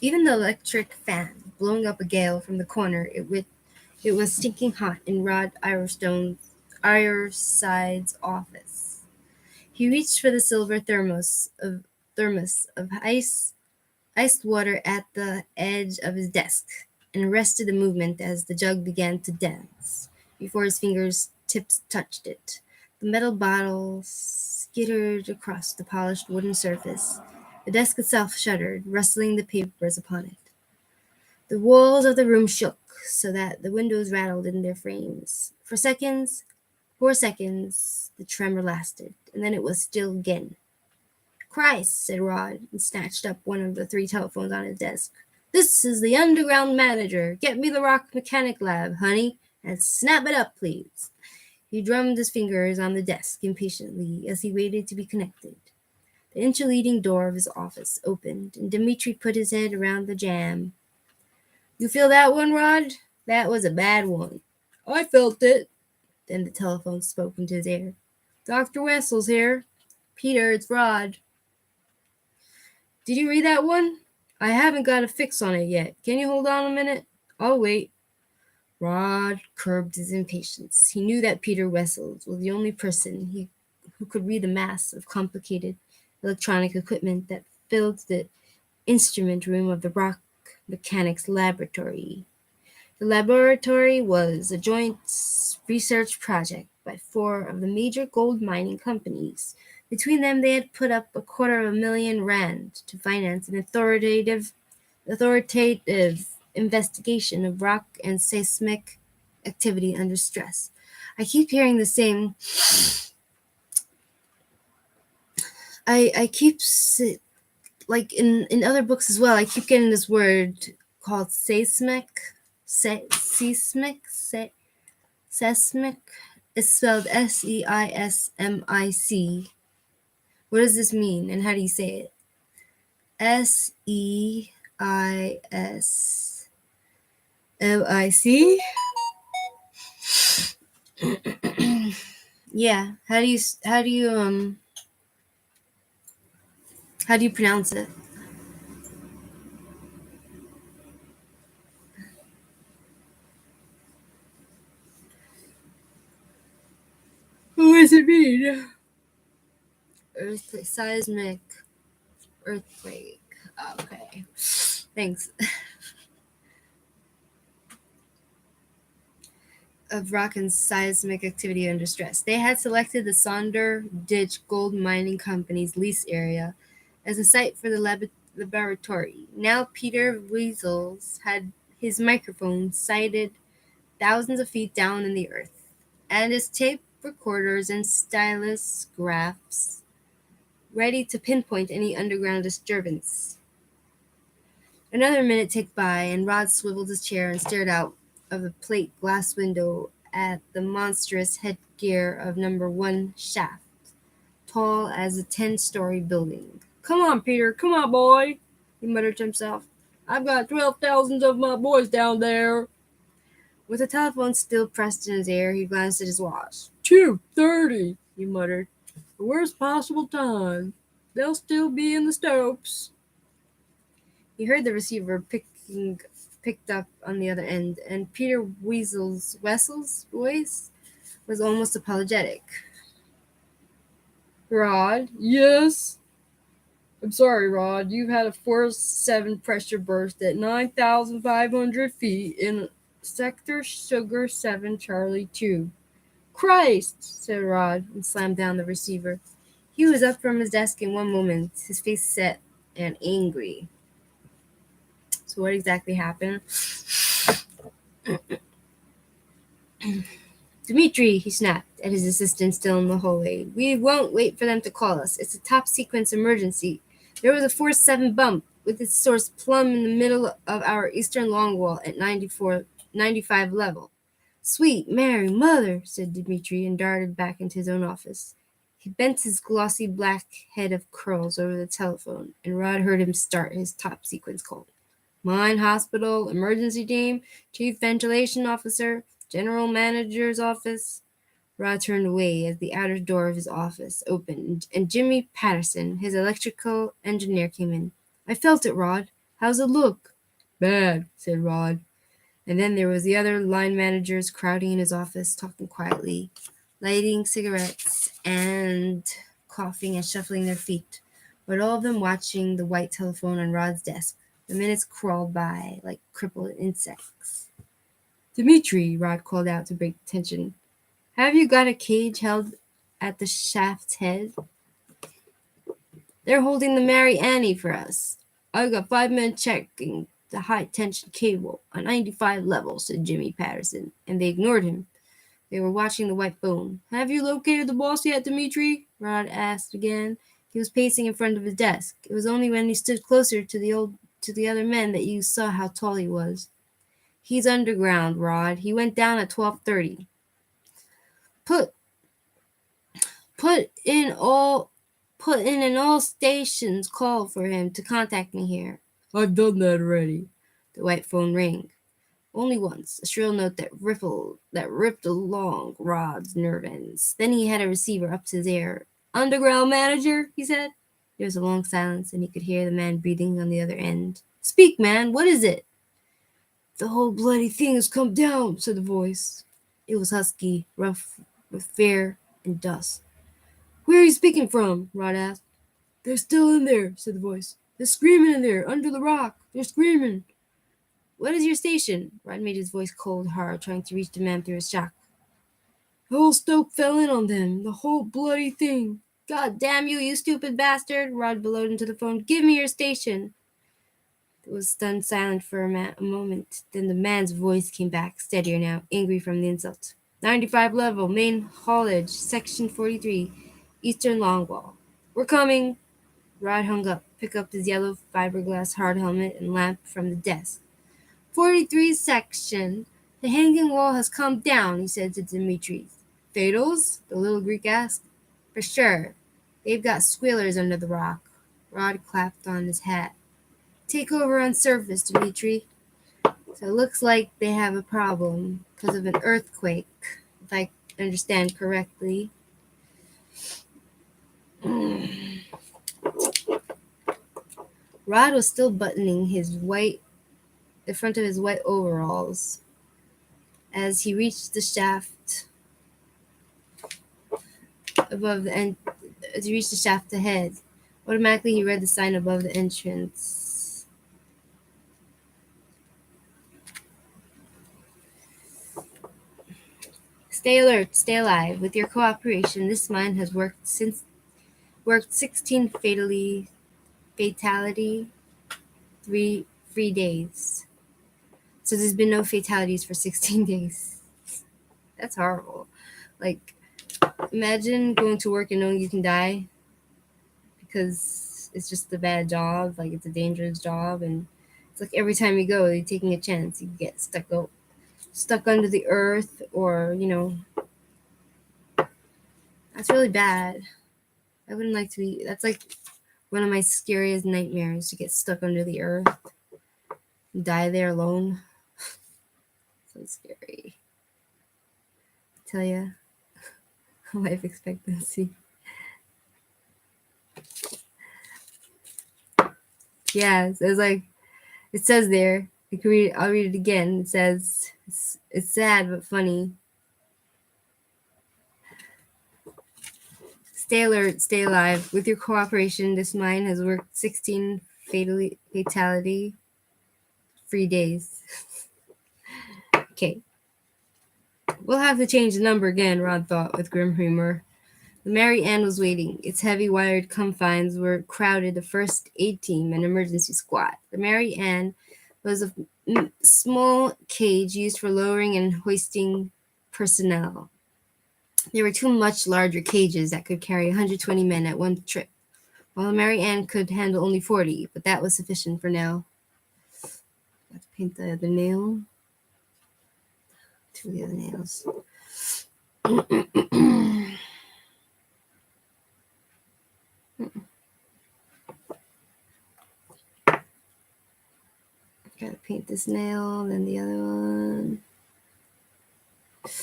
Even the electric fan, blowing up a gale from the corner, it was stinking hot in Rod Ireside's office. He reached for the silver thermos of iced water at the edge of his desk, and arrested the movement as the jug began to dance, before his fingers tips touched it. The metal bottle skittered across the polished wooden surface. The desk itself shuddered, rustling the papers upon it. The walls of the room shook, so that the windows rattled in their frames. For 4 seconds, the tremor lasted, and then it was still again. "Christ," said Rod, and snatched up one of the 3 telephones on his desk. "This is the underground manager. Get me the rock mechanic lab, honey, and snap it up, please." He drummed his fingers on the desk impatiently as he waited to be connected. The insulating door of his office opened, and Dmitri put his head around the jamb. "You feel that one, Rod? That was a bad one." "I felt it." Then the telephone spoke into his ear. "Dr. Wessel's here." "Peter, it's Rod." "Did you read that one?" "I haven't got a fix on it yet. Can you hold on a minute?" "I'll wait." Rod curbed his impatience. He knew that Peter Wessels was the only person who could read the mass of complicated electronic equipment that filled the instrument room of the rock mechanics laboratory. The laboratory was a joint research project by 4 of the major gold mining companies. Between them, they had put up $250,000 to finance an authoritative investigation of rock and seismic activity under stress. I keep hearing the same. I keep like in other books as well. I keep getting this word called seismic. Seismic. It's spelled SEISMIC. What does this mean, and how do you say it? SEISMIC. Yeah. How do you pronounce it? What does it mean? Earthquake, seismic, earthquake. Okay. Thanks. Of rock and seismic activity under stress. They had selected the Sonder Ditch Gold Mining Company's lease area as a site for the laboratory. Now Peter Weasels had his microphone sighted thousands of feet down in the earth, and his tape recorders and stylus graphs ready to pinpoint any underground disturbance. Another minute ticked by, and Rod swiveled his chair and stared out of the plate glass window at the monstrous headgear of number 1 shaft, tall as a 10-story building. "Come on, Peter, come on, boy," he muttered to himself. "I've got 12,000 of my boys down there." With the telephone still pressed in his ear, he glanced at his watch. 2:30, he muttered. "The worst possible time. They'll still be in the stopes." He heard the receiver picked up on the other end, and Peter Wessel's voice was almost apologetic. "Rod?" "Yes?" "I'm sorry, Rod. You've had a force 7 pressure burst at 9,500 feet in Sector Sugar 7 Charlie 2. "Christ!" said Rod, and slammed down the receiver. He was up from his desk in one moment, his face set and angry. "So what exactly happened?" "Dmitri," he snapped at his assistant still in the hallway. "We won't wait for them to call us. It's a top-sequence emergency. There was a Force 7 bump, with its source plumb in the middle of our eastern longwall at 95 level." "Sweet Mary Mother," said Dmitri, and darted back into his own office. He bent his glossy black head of curls over the telephone, and Rod heard him start his top-sequence call. "Mine Hospital, emergency team, chief ventilation officer, General manager's office? Rod turned away as the outer door of his office opened, and Jimmy Patterson, his electrical engineer, came in. I felt it, Rod. How's it look? Bad, said Rod. And then there was the other line managers crowding in his office, talking quietly, lighting cigarettes, and coughing and shuffling their feet, but all of them watching the white telephone on Rod's desk. The minutes crawled by like crippled insects. Dimitri, Rod called out to break the tension. Have you got a cage held at the shaft's head? They're holding the Mary Annie for us. I've got 5 men checking the high-tension cable on 95 level, said Jimmy Patterson, and they ignored him. They were watching the white phone. Have you located the boss yet, Dimitri? Rod asked again. He was pacing in front of his desk. It was only when he stood closer to the other men that you saw how tall he was. He's underground, Rod. He went down at 12:30. Put in an all stations call for him to contact me here. I've done that already. The white phone rang. Only once, a shrill note that ripped along Rod's nerve ends. Then he had a receiver up to his ear. Underground manager, he said. There was a long silence, and he could hear the man breathing on the other end. Speak, man, what is it? The whole bloody thing has come down, said the voice. It was husky, rough with fear and dust. Where are you speaking from? Rod asked. They're still in there, said the voice. They're screaming in there, under the rock. They're screaming. What is your station? Rod made his voice cold, hard, trying to reach the man through his shock. The whole stoke fell in on them, the whole bloody thing. God damn you, you stupid bastard! Rod bellowed into the phone. Give me your station. It was stunned silent for a moment. Then the man's voice came back, steadier now, angry from the insult. 95 level, main haulage, section 43, eastern longwall. We're coming. Rod hung up, picked up his yellow fiberglass hard helmet and lamp from the desk. 43 section. The hanging wall has come down, he said to Dimitri. Fatals? The little Greek asked. For sure. They've got squealers under the rock. Rod clapped on his hat. Take over on surface, Dimitri. So it looks like they have a problem because of an earthquake, if I understand correctly. Rod was still buttoning the front of his white overalls as he reached the shaft ahead. Automatically, he read the sign above the entrance. Stay alert, stay alive. With your cooperation, this mine has worked 16 fatality, 3 free days. So there's been no fatalities for 16 days. That's horrible. Like, imagine going to work and knowing you can die because it's just a bad job. Like, it's a dangerous job, and it's like every time you go, you're taking a chance. You get stuck under the earth, or that's really bad. I wouldn't like to be. That's like one of my scariest nightmares, to get stuck under the earth and die there alone. So scary. I tell ya, life expectancy. Yeah, it's like it says there. I'll read it again. It says it's sad but funny. Stay alert, stay alive. With your cooperation, this mine has worked 16 fatality free days. Okay. We'll have to change the number again, Rod thought with grim humor. The Mary Ann was waiting. Its heavy wired confines were crowded the first aid team and emergency squad. The Mary Ann was a small cage used for lowering and hoisting personnel. There were 2 much larger cages that could carry 120 men at one trip, while the Mary Ann could handle only 40, but that was sufficient for now. Got to paint the other nail. 2 of the other nails. Gotta paint this nail, then the other one. Here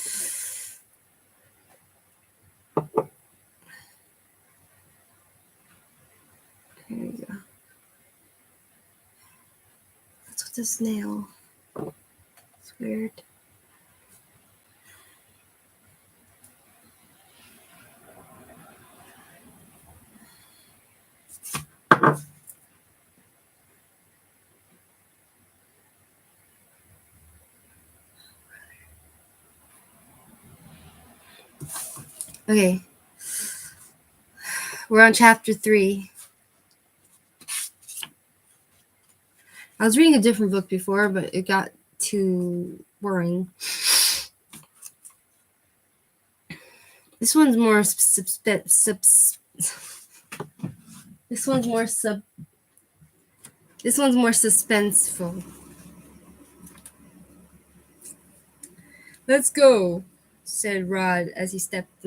we go. What's with this nail? It's weird. Okay. We're on chapter 3. I was reading a different book before, but it got too boring. This one's more This one's more suspenseful. Let's go, said Rod as he stepped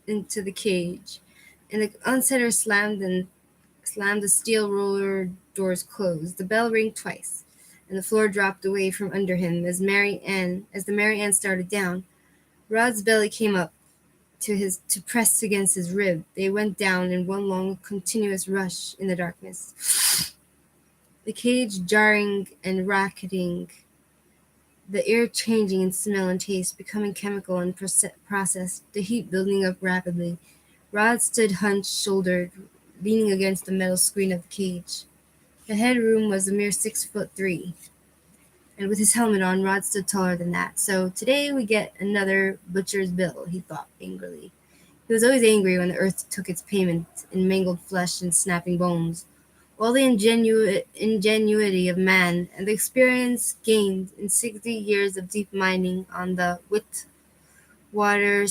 into the cage, and the unsetter slammed the steel roller doors closed. The bell rang twice, and the floor dropped away from under him as the Mary Ann started down. Rod's belly came up to press against his rib. They went down in one long, continuous rush in the darkness. The cage jarring and racketing, the air changing in smell and taste, becoming chemical and processed, the heat building up rapidly. Rod stood hunched-shouldered, leaning against the metal screen of the cage. The headroom was a mere 6'3", and with his helmet on, Rod stood taller than that. So today we get another butcher's bill, he thought angrily. He was always angry when the earth took its payment in mangled flesh and snapping bones. All the ingenuity of man and the experience gained in 60 years of deep mining on the Witwater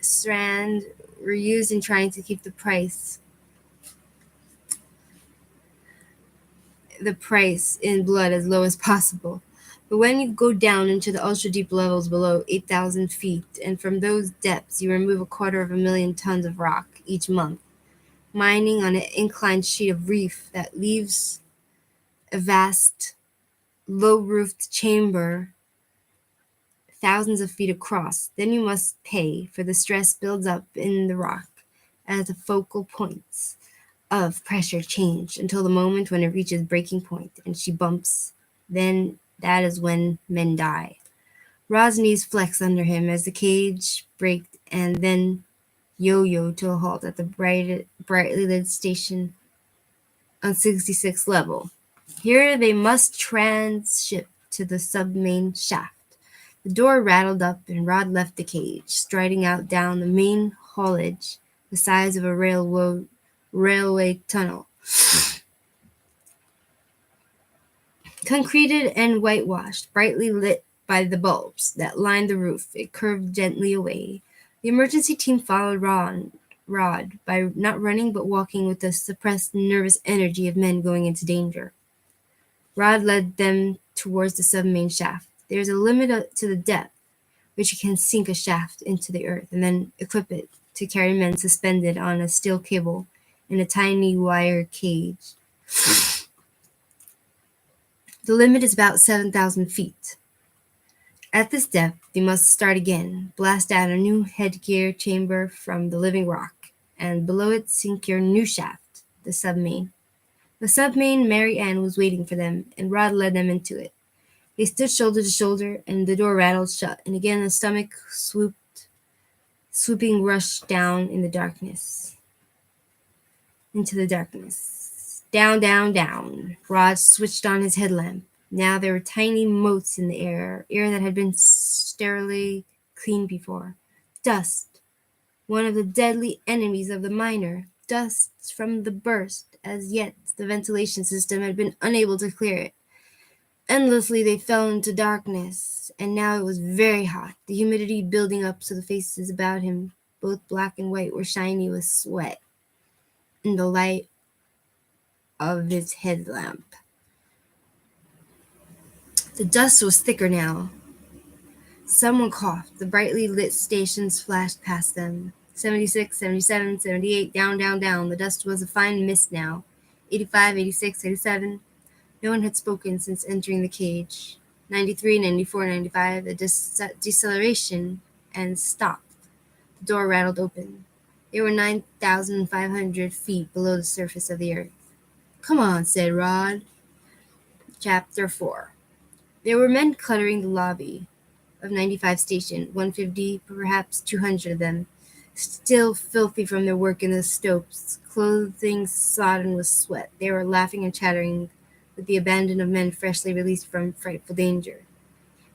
Strand were used in trying to keep the price in blood as low as possible. But when you go down into the ultra-deep levels below 8,000 feet, and from those depths you remove 250,000 tons of rock each month, mining on an inclined sheet of reef that leaves a vast, low-roofed chamber thousands of feet across, then you must pay, for the stress builds up in the rock as the focal points of pressure change until the moment when it reaches breaking point and she bumps. Then that is when men die. Rod's knees flexed under him as the cage braked and then yo-yoed to a halt at the brightly lit station on 66th level. Here they must tranship to the sub-main shaft. The door rattled up and Rod left the cage, striding out down the main haulage the size of a railway tunnel. Concreted and whitewashed, brightly lit by the bulbs that lined the roof, it curved gently away. The emergency team followed Rod by not running but walking with the suppressed nervous energy of men going into danger. Rod led them towards the sub-main shaft. There is a limit to the depth which you can sink a shaft into the earth and then equip it to carry men suspended on a steel cable in a tiny wire cage. The limit is about 7,000 feet. At this depth, they must start again, blast out a new headgear chamber from the living rock, and below it sink your new shaft, the sub-main. The sub-main Mary Ann was waiting for them, and Rod led them into it. They stood shoulder to shoulder, and the door rattled shut, and again the stomach swooping rush down in the darkness. Into the darkness. Down, down, down. Rod switched on his headlamp. Now there were tiny motes in the air that had been sterilely cleaned before. Dust, one of the deadly enemies of the miner. Dust from the burst. As yet, the ventilation system had been unable to clear it. Endlessly they fell into darkness, and now it was very hot, the humidity building up so the faces about him, both black and white, were shiny with sweat in the light of his headlamp. The dust was thicker now. Someone coughed. The brightly lit stations flashed past them. 76, 77, 78, down, down, down. The dust was a fine mist now. 85, 86, 87. No one had spoken since entering the cage. 93, 94, 95, a deceleration, and stop. The door rattled open. They were 9,500 feet below the surface of the earth. "Come on," said Rod. Chapter 4. There were men cluttering the lobby of 95 Station, 150, perhaps 200 of them, still filthy from their work in the stopes, clothing sodden with sweat. They were laughing and chattering with the abandon of men freshly released from frightful danger.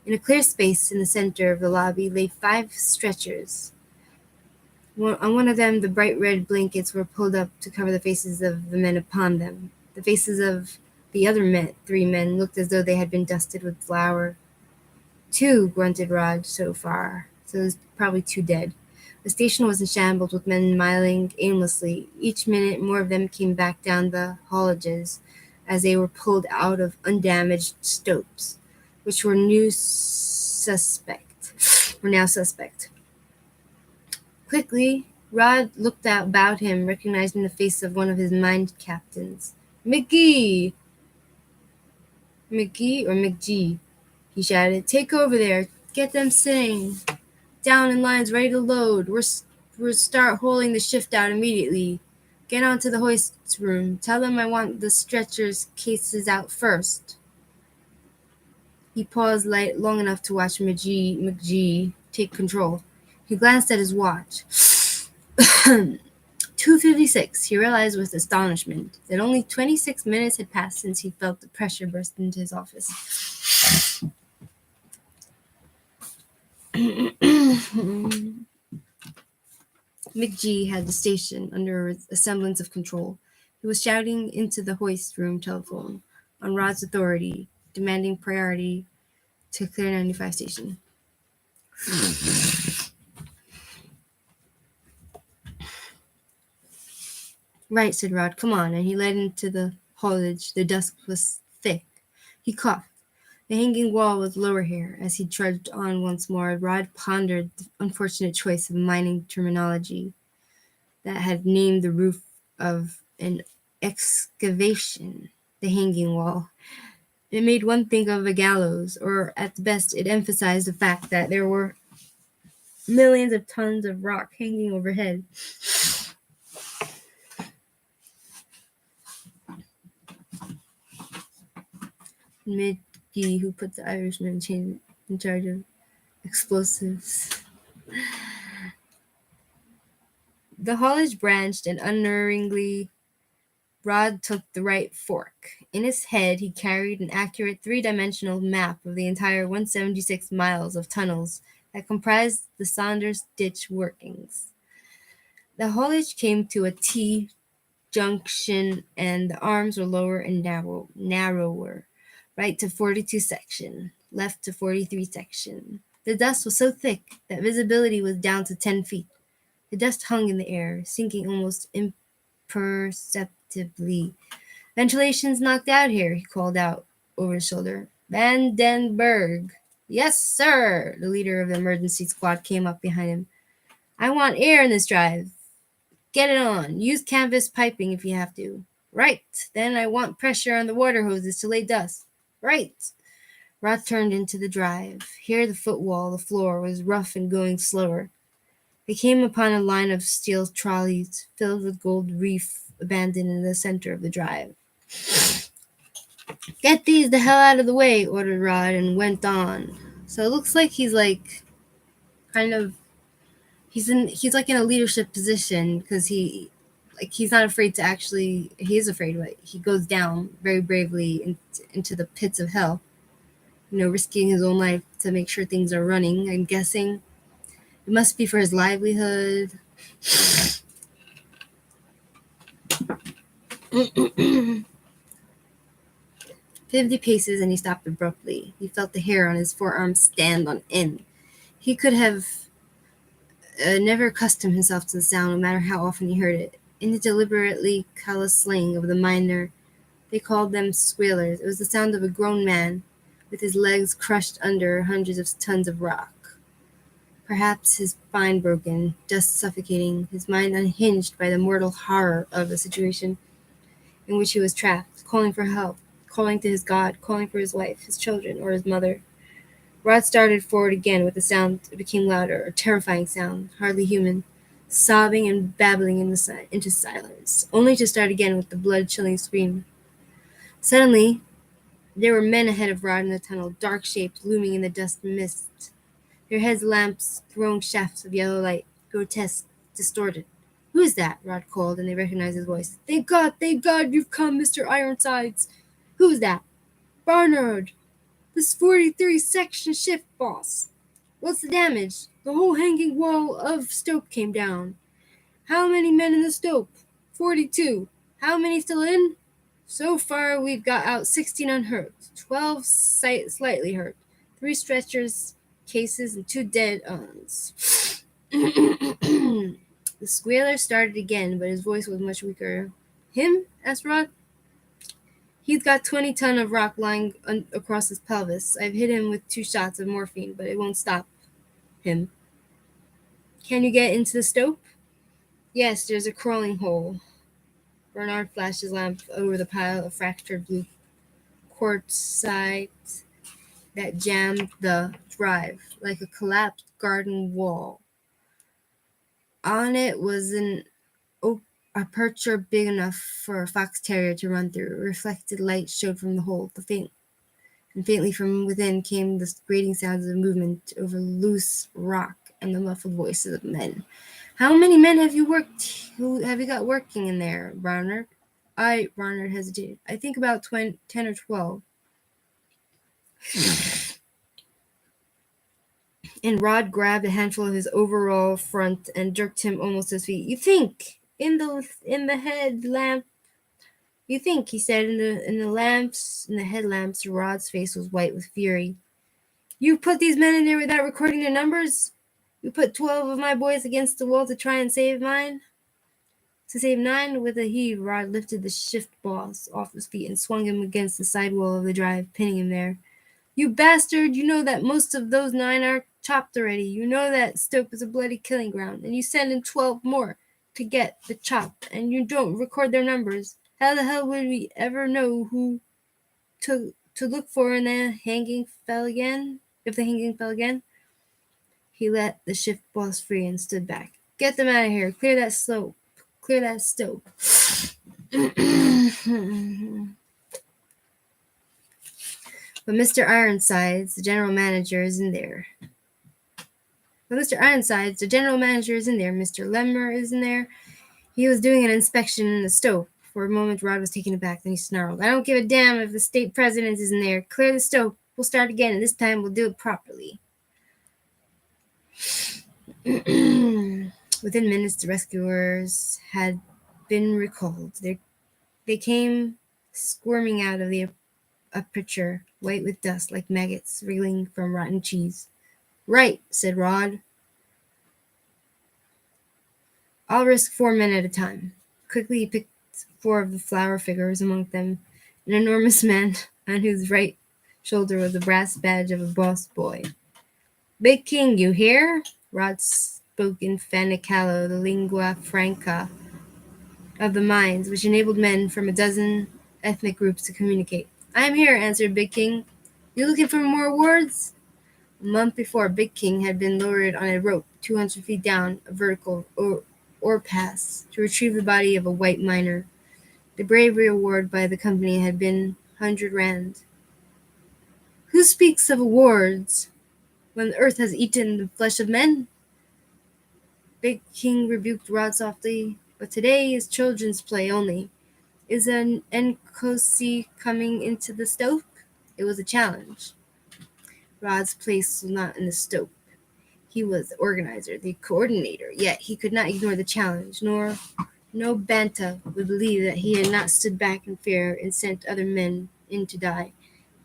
In a clear space in the center of the lobby lay 5 stretchers. On one of them, the bright red blankets were pulled up to cover the faces of the men upon them. The faces of the other 3 men looked as though they had been dusted with flour. 2, grunted Rod, so far. So there's probably 2 dead. The station was in shambles with men miling aimlessly. Each minute more of them came back down the haulages as they were pulled out of undamaged stopes, which were now suspect. Quickly, Rod looked about him, recognizing the face of one of his mine captains. "McGee! McGee or McGee?" he shouted. "Take over there. Get them sitting down in lines ready to load. We'll start holding the shift out immediately. Get onto the hoist room. Tell them I want the stretchers cases out first." He paused long enough to watch McGee take control. He glanced at his watch. 2:56. He realized with astonishment that only 26 minutes had passed since he felt the pressure burst into his office. McGee had the station under a semblance of control. He was shouting into the hoist room telephone on Rod's authority, demanding priority to clear 95 Station. "Right," said Rod. "Come on," and he led into the haulage. The dust was thick. He coughed. The hanging wall was lower here. As he trudged on once more, Rod pondered the unfortunate choice of mining terminology that had named the roof of an excavation the hanging wall. It made one think of a gallows, or at the best it emphasized the fact that there were millions of tons of rock hanging overhead. McGee, who put the Irishman in charge of explosives. The haulage branched, and unerringly Rod took the right fork. In his head, he carried an accurate 3-dimensional map of the entire 176 miles of tunnels that comprised the Saunders Ditch workings. The haulage came to a T-junction, and the arms were lower and narrower. Right to 42 section, left to 43 section. The dust was so thick that visibility was down to 10 feet. The dust hung in the air, sinking almost imperceptibly. "Ventilation's knocked out here," he called out over his shoulder. "Vandenberg." "Yes, sir." The leader of the emergency squad came up behind him. "I want air in this drive." "Get it on. Use canvas piping if you have to." "Right. Then I want pressure on the water hoses to lay dust." "Right." Rod turned into the drive. Here the floor was rough and going slower. They came upon a line of steel trolleys filled with gold reef abandoned in the center of the drive. "Get these the hell out of the way," ordered Rod, and went on. So it looks like he's like kind of he's like in a leadership position because he's not afraid to actually, he is afraid, but he goes down very bravely into the pits of hell, risking his own life to make sure things are running. I'm guessing it must be for his livelihood. 50 paces, and he stopped abruptly. He felt the hair on his forearms stand on end. He could have never accustomed himself to the sound, no matter how often he heard it. In the deliberately callous slang of the miner, they called them squealers. It was the sound of a grown man with his legs crushed under hundreds of tons of rock. Perhaps his spine broken, dust suffocating, his mind unhinged by the mortal horror of the situation in which he was trapped, calling for help, calling to his God, calling for his wife, his children, or his mother. Rod started forward again with a sound. It became louder, a terrifying sound, hardly human, sobbing and babbling into silence, only to start again with the blood-chilling scream. Suddenly, there were men ahead of Rod in the tunnel, dark shapes looming in the dust and mist. Their heads lamps throwing shafts of yellow light, grotesque, distorted. "Who is that?" Rod called, and they recognized his voice. Thank God you've come, Mr. Ironsides." "Who's that?" "Barnard, this 43 section shift boss." "What's the damage?" "The whole hanging wall of stope came down." "How many men in the stope?" 42. "How many still in?" "So far we've got out 16 unhurt, 12 slightly hurt, 3 stretchers cases, and 2 dead uns." The squealer started again, but his voice was much weaker. "Him?" asked Rod. "He's got 20 ton of rock lying across his pelvis. I've hit him with 2 shots of morphine, but it won't stop him." "Can you get into the stope?" "Yes, there's a crawling hole." Bernard flashed his lamp over the pile of fractured blue quartzite that jammed the drive like a collapsed garden wall. On it was an aperture big enough for a fox terrier to run through. Reflected light showed from the hole. And faintly from within came the grating sounds of movement over loose rock and the muffled voices of men. "How many men have you got working in there, Barnard?" Barnard hesitated. "I think about 10 or 12. And Rod grabbed a handful of his overall front and jerked him almost to his feet. "You think in the headlamp?" "You think," he said, in the headlamps. Rod's face was white with fury. "You put these men in there without recording their numbers? You put 12 of my boys against the wall to try and save mine?" To save 9, with a heave, Rod lifted the shift boss off his feet and swung him against the side wall of the drive, pinning him there. "You bastard, you know that most of those 9 are chopped already. You know that stope is a bloody killing ground, and you send in 12 more to get the chop, and you don't record their numbers. How the hell would we ever know who to look for if the hanging fell again?" He let the shift boss free and stood back. "Get them out of here. Clear that stope. But Mr. Ironsides, the general manager, is in there. Mr. Lemmer is in there. He was doing an inspection in the stope." For a moment, Rod was taken aback. Then he snarled, "I don't give a damn if the state president is in there. Clear the stope. We'll start again, and this time we'll do it properly." Within minutes, the rescuers had been recalled. They came squirming out of the aperture, white with dust, like maggots wriggling from rotten cheese. "Right," said Rod. "I'll risk 4 men at a time." Quickly he picked 4 of the flower figures, among them an enormous man on whose right shoulder was the brass badge of a boss boy. "Big King, you hear?" Rod spoke in Fanicalo, the lingua franca of the mines, which enabled men from a dozen ethnic groups to communicate. "I am here," answered Big King. "You looking for more awards?" A month before, Big King had been lowered on a rope 200 feet down a vertical ore pass to retrieve the body of a white miner. The bravery award by the company had been 100 rand. "Who speaks of awards when the earth has eaten the flesh of men?" Big King rebuked Rod softly. "But today is children's play only. Is an Nkosi coming into the stope?" It was a challenge. Rod's place was not in the stope. He was the organizer, the coordinator, yet he could not ignore the challenge, nor no Banta would believe that he had not stood back in fear and sent other men in to die.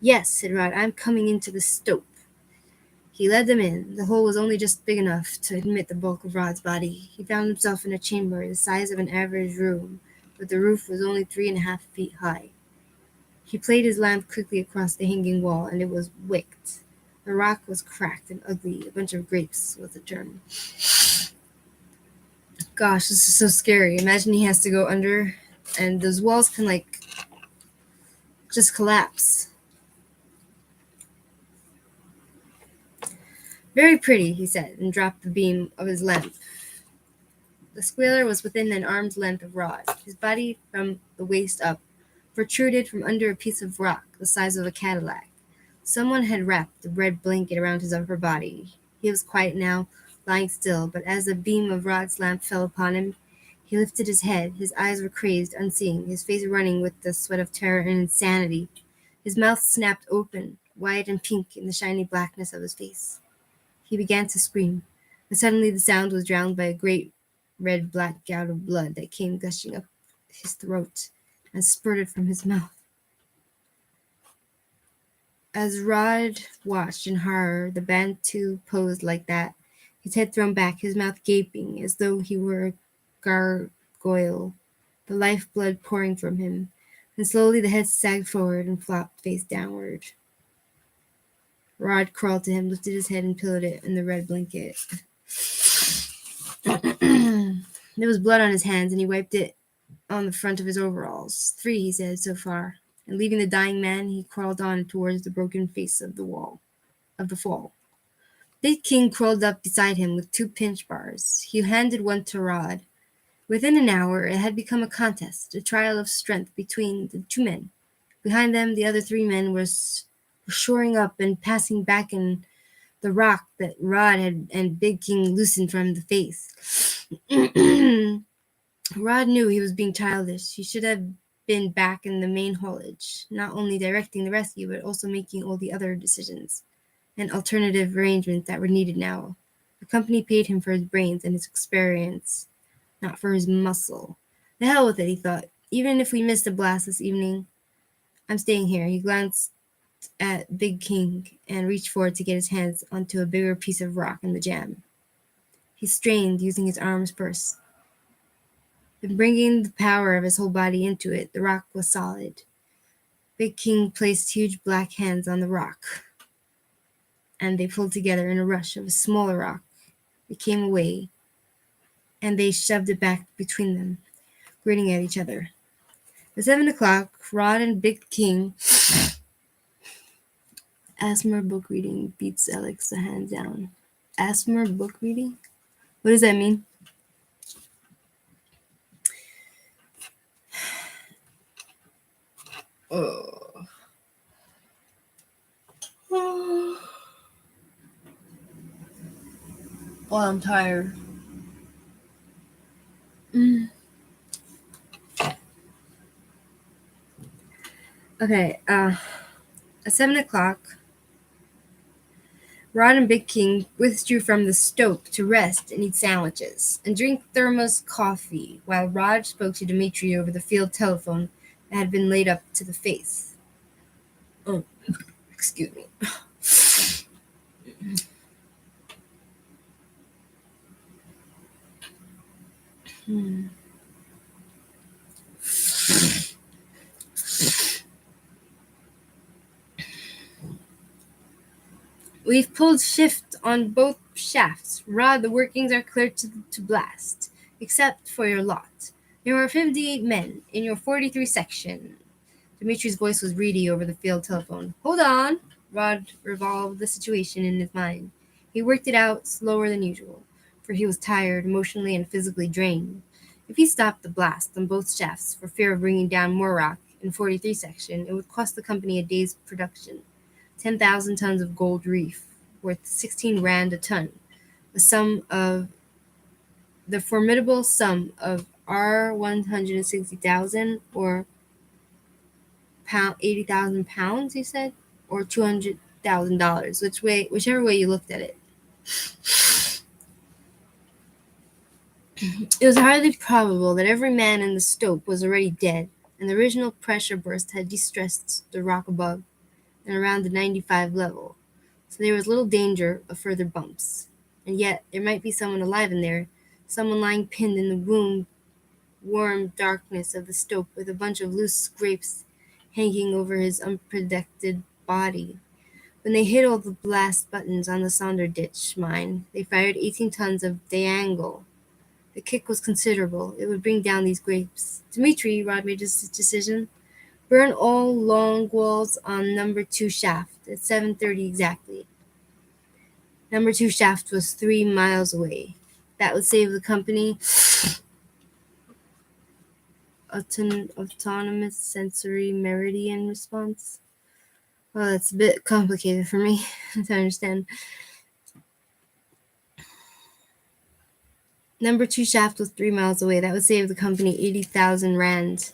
"Yes," said Rod, "I'm coming into the stope." He led them in. The hole was only just big enough to admit the bulk of Rod's body. He found himself in a chamber the size of an average room, but the roof was only 3.5 feet high. He played his lamp quickly across the hanging wall, and it was wicked. The rock was cracked and ugly. A bunch of grapes was the term. Gosh, this is so scary. Imagine he has to go under, and those walls can, just collapse. "Very pretty," he said, and dropped the beam of his lamp. The squaler was within an arm's length of Rod. His body, from the waist up, protruded from under a piece of rock the size of a Cadillac. Someone had wrapped a red blanket around his upper body. He was quiet now, lying still, but as the beam of Rod's lamp fell upon him, he lifted his head. His eyes were crazed, unseeing, his face running with the sweat of terror and insanity. His mouth snapped open, white and pink in the shiny blackness of his face. He began to scream, but suddenly the sound was drowned by a great red-black gout of blood that came gushing up his throat and spurted from his mouth. As Rod watched in horror, the Bantu posed like that, his head thrown back, his mouth gaping as though he were a gargoyle, the life-blood pouring from him. And slowly the head sagged forward and flopped face downward. Rod crawled to him, lifted his head, and pillowed it in the red blanket. There was blood on his hands, and he wiped it on the front of his overalls. 3, he said, so far. And leaving the dying man, he crawled on towards the broken face of the fall. Big King crawled up beside him with 2 pinch bars. He handed one to Rod. Within an hour, it had become a contest, a trial of strength between the 2 men. Behind them, the other 3 men were shoring up and passing back in the rock that Rod and Big King loosened from the face. Rod knew he was being childish. He should have been back in the main haulage, not only directing the rescue, but also making all the other decisions and alternative arrangements that were needed now. The company paid him for his brains and his experience, not for his muscle. The hell with it, he thought. Even if we miss the blast this evening, I'm staying here. He glanced at Big King and reached forward to get his hands onto a bigger piece of rock in the jam. He strained, using his arms first. And bringing the power of his whole body into it, the rock was solid. Big King placed huge black hands on the rock, and they pulled together in a rush of a smaller rock. It came away, and they shoved it back between them, grinning at each other. At 7 o'clock, Rod and Big King Asthma book reading beats Alex a hand down. Asthma book reading? What does that mean? Oh. Well, I'm tired. Okay, at 7 o'clock, Rod and Big King withdrew from the stove to rest and eat sandwiches and drink thermos coffee while Rod spoke to Dimitri over the field telephone that had been laid up to the face. Oh, excuse me. We've pulled shift on both shafts. Rod, the workings are clear to blast, except for your lot. There were 58 men in your 43 section. Dimitri's voice was reedy over the field telephone. Hold on. Rod revolved the situation in his mind. He worked it out slower than usual, for he was tired, emotionally and physically drained. If he stopped the blast on both shafts for fear of bringing down more rock in 43 section, it would cost the company a day's production. 10,000 tons of gold reef, worth 16 rand a ton, the formidable sum of R160,000 or 80,000 pounds, he said, or $200,000, whichever way you looked at it. It was hardly probable that every man in the stope was already dead, and the original pressure burst had distressed the rock above and around the 95 level, so there was little danger of further bumps. And yet there might be someone alive in there, someone lying pinned in the warm darkness of the stope with a bunch of loose scrapes hanging over his unprotected body. When they hit all the blast buttons on the Sonderditch mine, they fired 18 tons of diangle. The kick was considerable. It would bring down these grapes. Dimitri, Rod made his decision. Burn all long walls on number 2 shaft at 7:30 exactly. Number 2 shaft was 3 miles away. That would save the company autonomous sensory meridian response. Well, that's a bit complicated for me to understand. Number 2 shaft was 3 miles away. That would save the company 80,000 rand.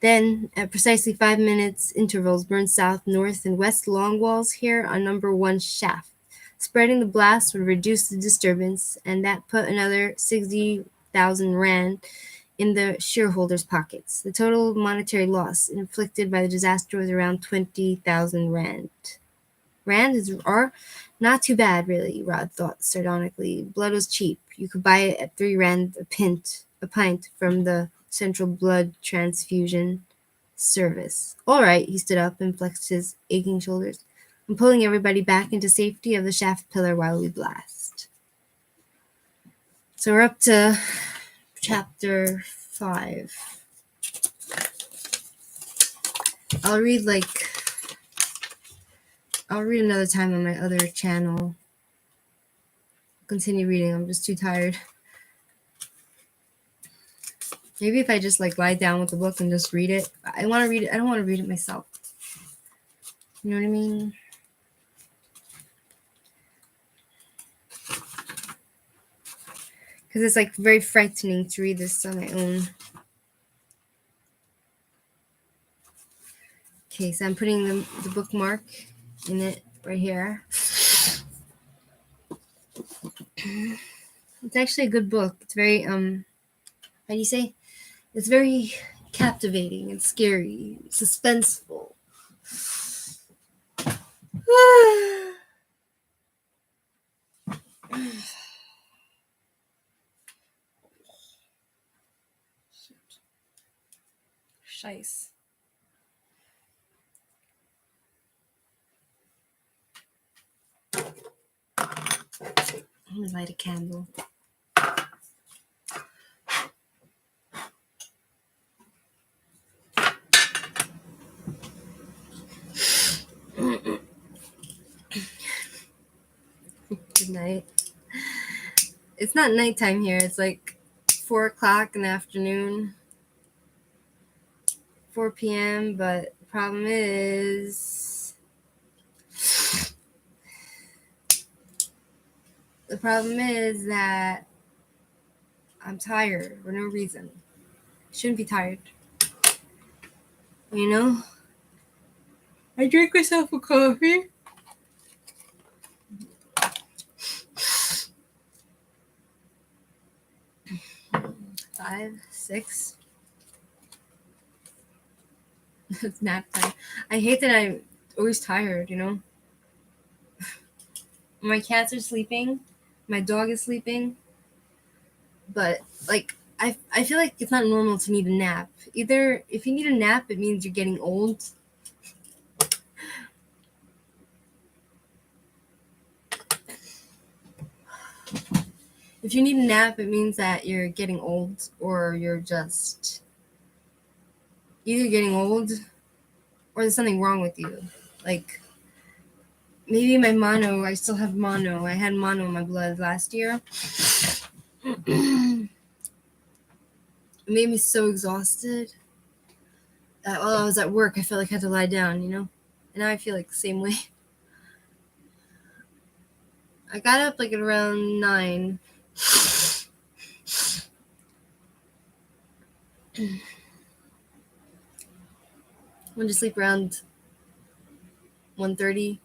Then, at precisely 5 minutes intervals, burn south, north, and west long walls here on number 1 shaft. Spreading the blast would reduce the disturbance, and that put another 60,000 rand in the shareholders' pockets. The total monetary loss inflicted by the disaster was around 20,000 rand. Rand are not too bad, really, Rod thought sardonically. Blood was cheap. You could buy it at 3 rand a pint from the Central Blood Transfusion Service. All right, he stood up and flexed his aching shoulders. I'm pulling everybody back into safety of the shaft pillar while we blast. So we're up to chapter 5. I'll read another time on my other channel. Continue reading. I'm just too tired. Maybe if I just lie down with the book and just read it. I want to read it. I don't want to read it myself. You know what I mean? Because it's very frightening to read this on my own. Okay, so I'm putting the bookmark in it right here. It's actually a good book. It's very how do you say? It's very captivating and scary, suspenseful. Scheiß. I'm gonna light a candle. Good night. It's not nighttime here. It's 4 o'clock in the afternoon. 4 p.m. But the problem is that I'm tired for no reason. Shouldn't be tired. You know? I drank myself a coffee. 5, 6. It's nap time. I hate that I'm always tired, you know? My cats are sleeping. My dog is sleeping. But, I feel like it's not normal to need a nap. Either, if you need a nap, it means you're getting old. If you need a nap, it means that you're getting old, or you're just either getting old or there's something wrong with you. Maybe my mono, I still have mono. I had mono in my blood last year. It made me so exhausted that while I was at work, I felt like I had to lie down, you know? And now I feel the same way. I got up at around 9. Went to sleep around 1:30.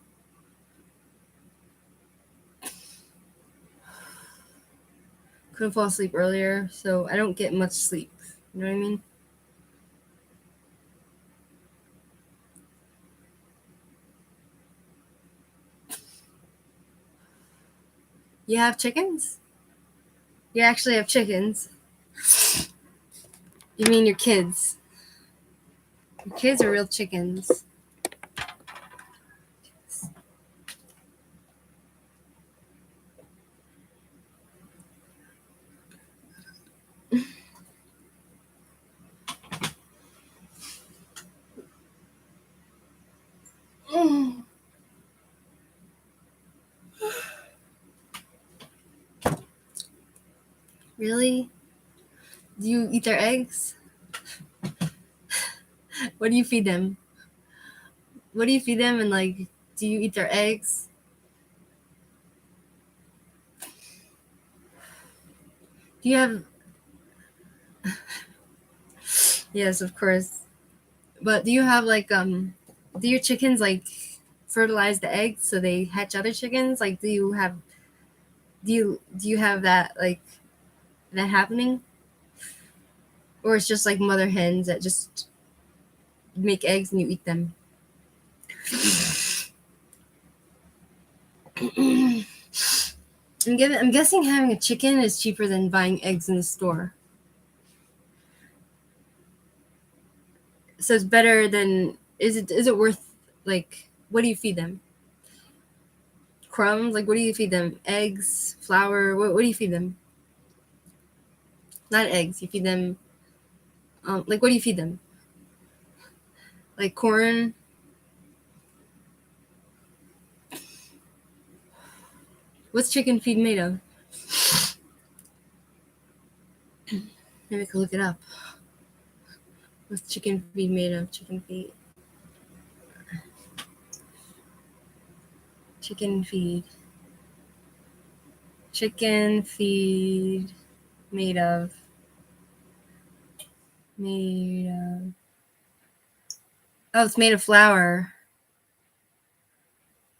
Couldn't fall asleep earlier, so I don't get much sleep. You know what I mean? You have chickens? You actually have chickens? You mean your kids? Your kids are real chickens. Really? Do you eat their eggs? What do you feed them? What do you feed them, and like, do you eat their eggs? Do you have? Yes, of course. But do you have like do your chickens like fertilize the eggs so they hatch other chickens? Like, do you have that, like, that happening? Or it's just like mother hens that just make eggs and you eat them? I'm guessing having a chicken is cheaper than buying eggs in the store. So it's better than, is it worth, like, what do you feed them? Crumbs? Like, what do you feed them? Eggs, flour? What do you feed them? Not eggs. You feed them like, what do you feed them? Like corn? What's chicken feed made of? Maybe I could look it up. What's chicken feed made of? Chicken feed. Chicken feed. Chicken feed made of. Made of. Oh, it's made of flour.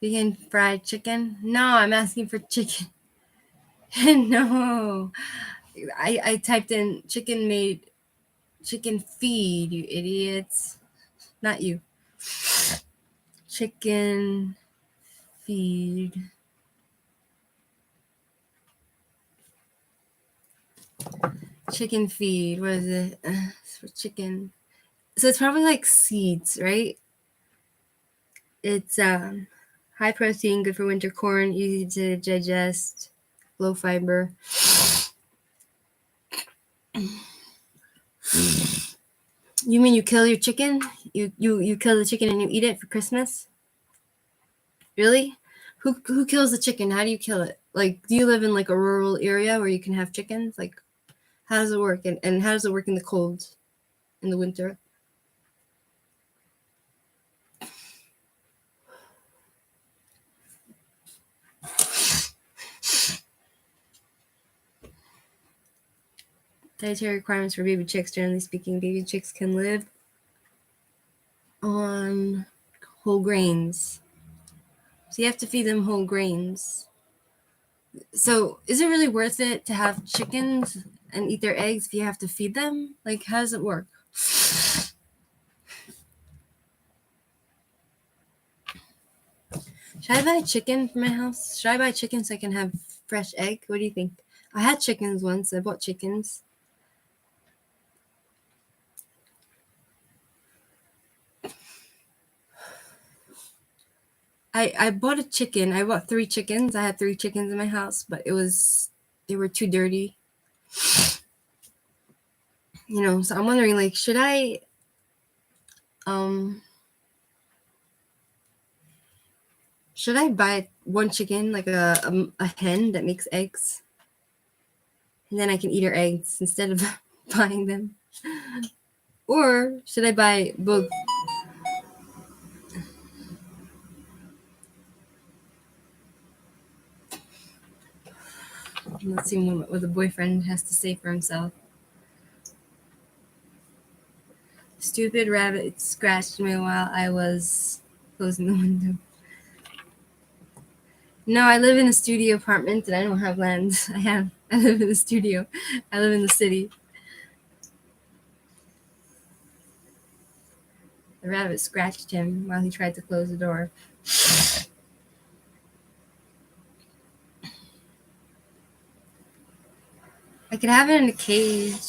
Vegan fried chicken? No, I'm asking for chicken. No. I typed in chicken feed, you idiots. Not you. Chicken feed. Chicken feed. What is it? It's for chicken. So it's probably like seeds, right? It's high protein, good for winter corn, easy to digest, low fiber. You mean you kill your chicken? You kill the chicken and you eat it for Christmas? Really? Who kills the chicken? How do you kill it? Like, do you live in like a rural area where you can have chickens? Like, how does it work? And how does it work in the cold, in the winter? Dietary requirements for baby chicks. Generally speaking, baby chicks can live on whole grains. So you have to feed them whole grains. So is it really worth it to have chickens and eat their eggs if you have to feed them? Like, how does it work? Should I buy a chicken for my house? Should I buy chicken so I can have fresh egg? What do you think? I had chickens once. I bought chickens. I bought a chicken. I bought 3 chickens. I had 3 chickens in my house, but they were too dirty. So I'm wondering, like, should I buy one chicken, like a hen that makes eggs, and then I can eat her eggs instead of buying them? Or should I buy both? Let's see what the boyfriend has to say for himself. Stupid rabbit scratched me while I was closing the window. No, I live in a studio apartment and I don't have land. I live in the studio. I live in the city. The rabbit scratched him while he tried to close the door. I could have it in a cage.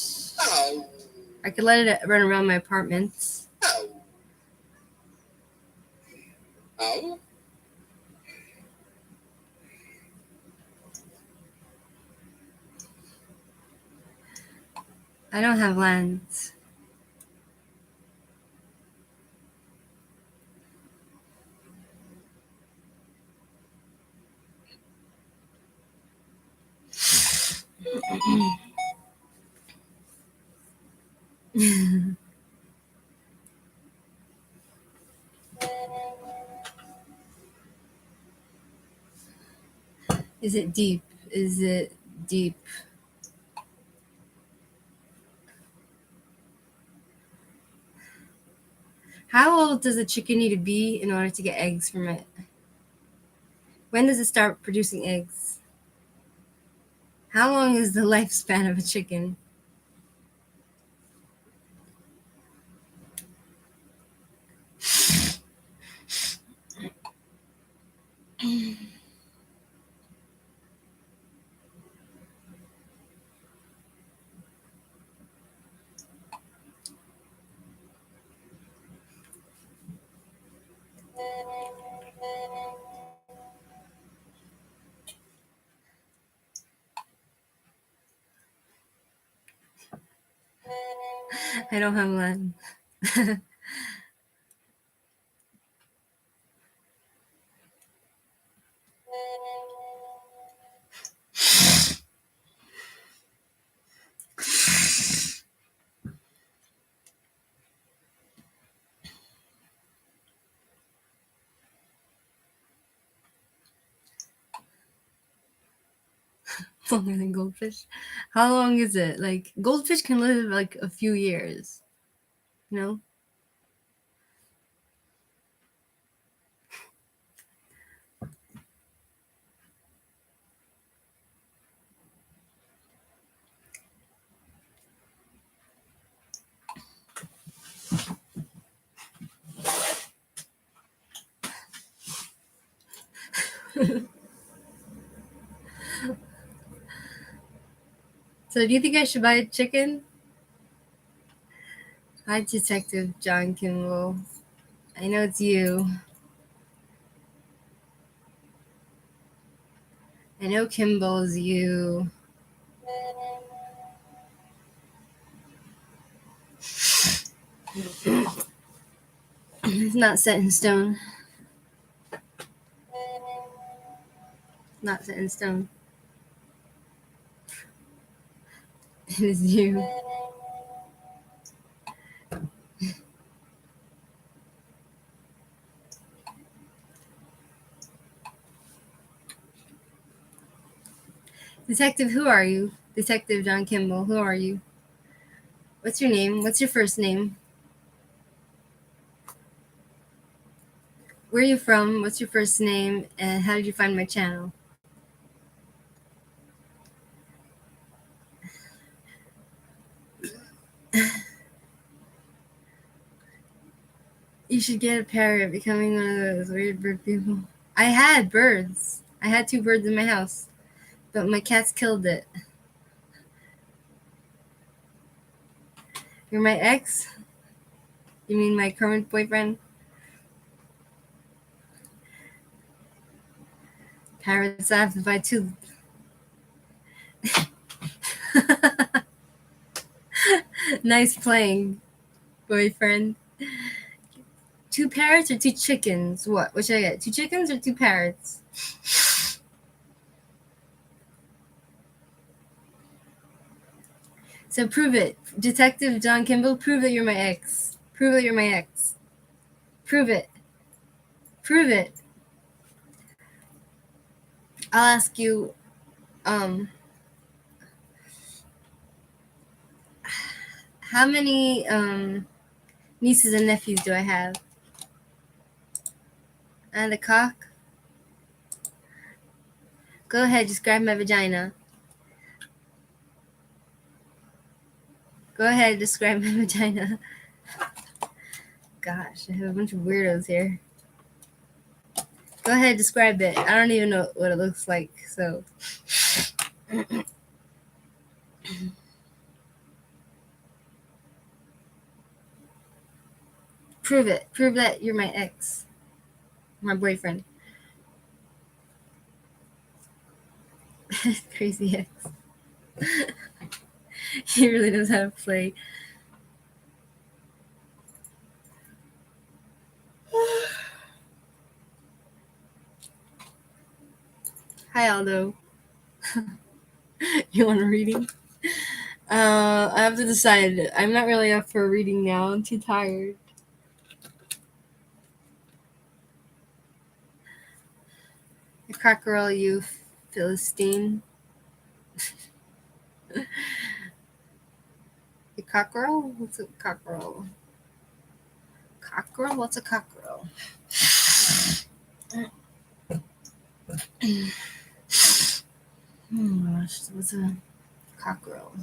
I could let it run around my apartment. I don't have land. Is it deep? Is it deep? How old does a chicken need to be in order to get eggs from it? When does it start producing eggs? How long is the lifespan of a chicken? I don't have one. Longer than goldfish. How long is it? Like goldfish can live like a few years. You know? So do you think I should buy a chicken? Hi, Detective John Kimball. I know it's you. I know Kimball's you. It's not set in stone. Not set in stone. It is you. Detective, who are you? Detective John Kimball, who are you? What's your name? What's your first name? Where are you from? What's your first name? And how did you find my channel? You should get a parrot, becoming one of those weird bird people. I had birds. I had 2 birds in my house, but my cats killed it. You're my ex? You mean my current boyfriend? Parrots, I have to buy 2. Nice playing, boyfriend. 2 parrots or 2 chickens? What? What should I get? 2 chickens or 2 parrots? So prove it. Detective John Kimball, prove that you're my ex. Prove that you're my ex. Prove it. Prove it. I'll ask you, how many nieces and nephews do I have? And a cock? Go ahead, just grab my vagina. Go ahead, describe my vagina. Gosh, I have a bunch of weirdos here. Go ahead, describe it. I don't even know what it looks like, so. Prove it. Prove that you're my ex. My boyfriend. Crazy ex. He really knows how to play. Hi, Aldo. You want a reading? I have to decide. I'm not really up for reading now. I'm too tired. A cockerel, you Philistine. A cockerel? What's a cockerel? Cockerel? What's a cockerel? Oh gosh, what's a cockerel?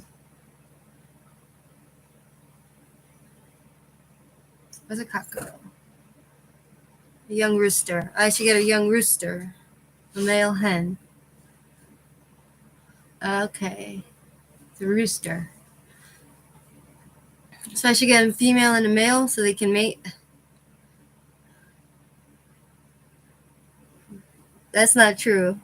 What's a cockerel? A young rooster. I should get a young rooster. A male hen. Okay. It's a rooster. So I should get a female and a male so they can mate. That's not true.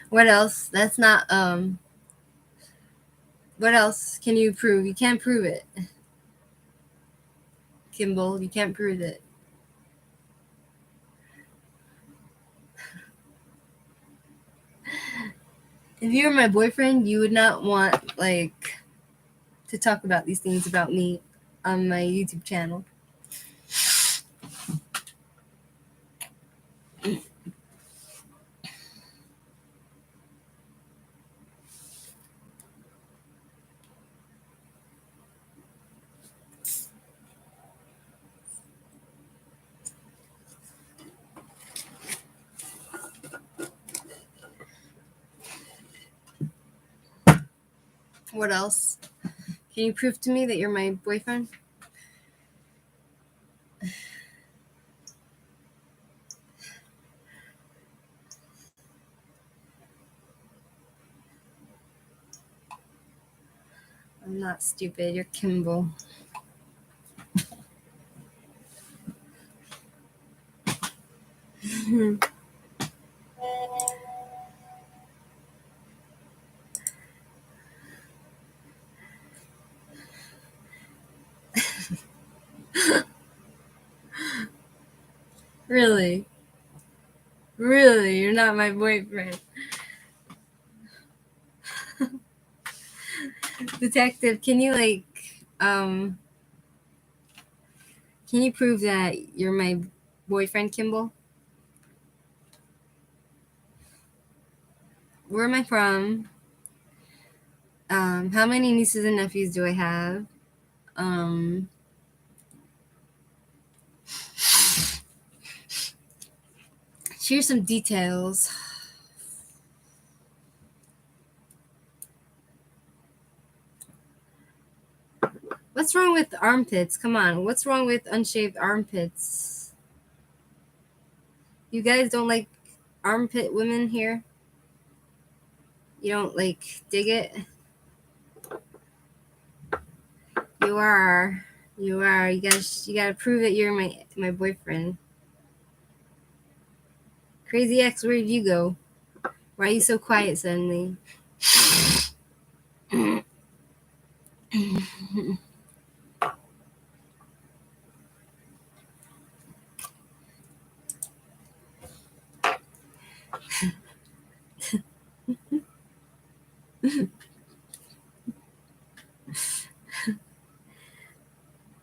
What else? That's not what else can you prove? You can't prove it. Kimball, you can't prove it. If you were my boyfriend, you would not want to talk about these things about me on my YouTube channel. What else? Can you prove to me that you're my boyfriend? I'm not stupid. You're Kimball. Really? Really? You're not my boyfriend. Detective, can you can you prove that you're my boyfriend, Kimball? Where am I from? How many nieces and nephews do I have? Here's some details. What's wrong with armpits? Come on. What's wrong with unshaved armpits? You guys don't like armpit women here? You don't dig it? You are. You are. You gotta prove that you're my boyfriend. Crazy X, where did you go? Why are you so quiet suddenly?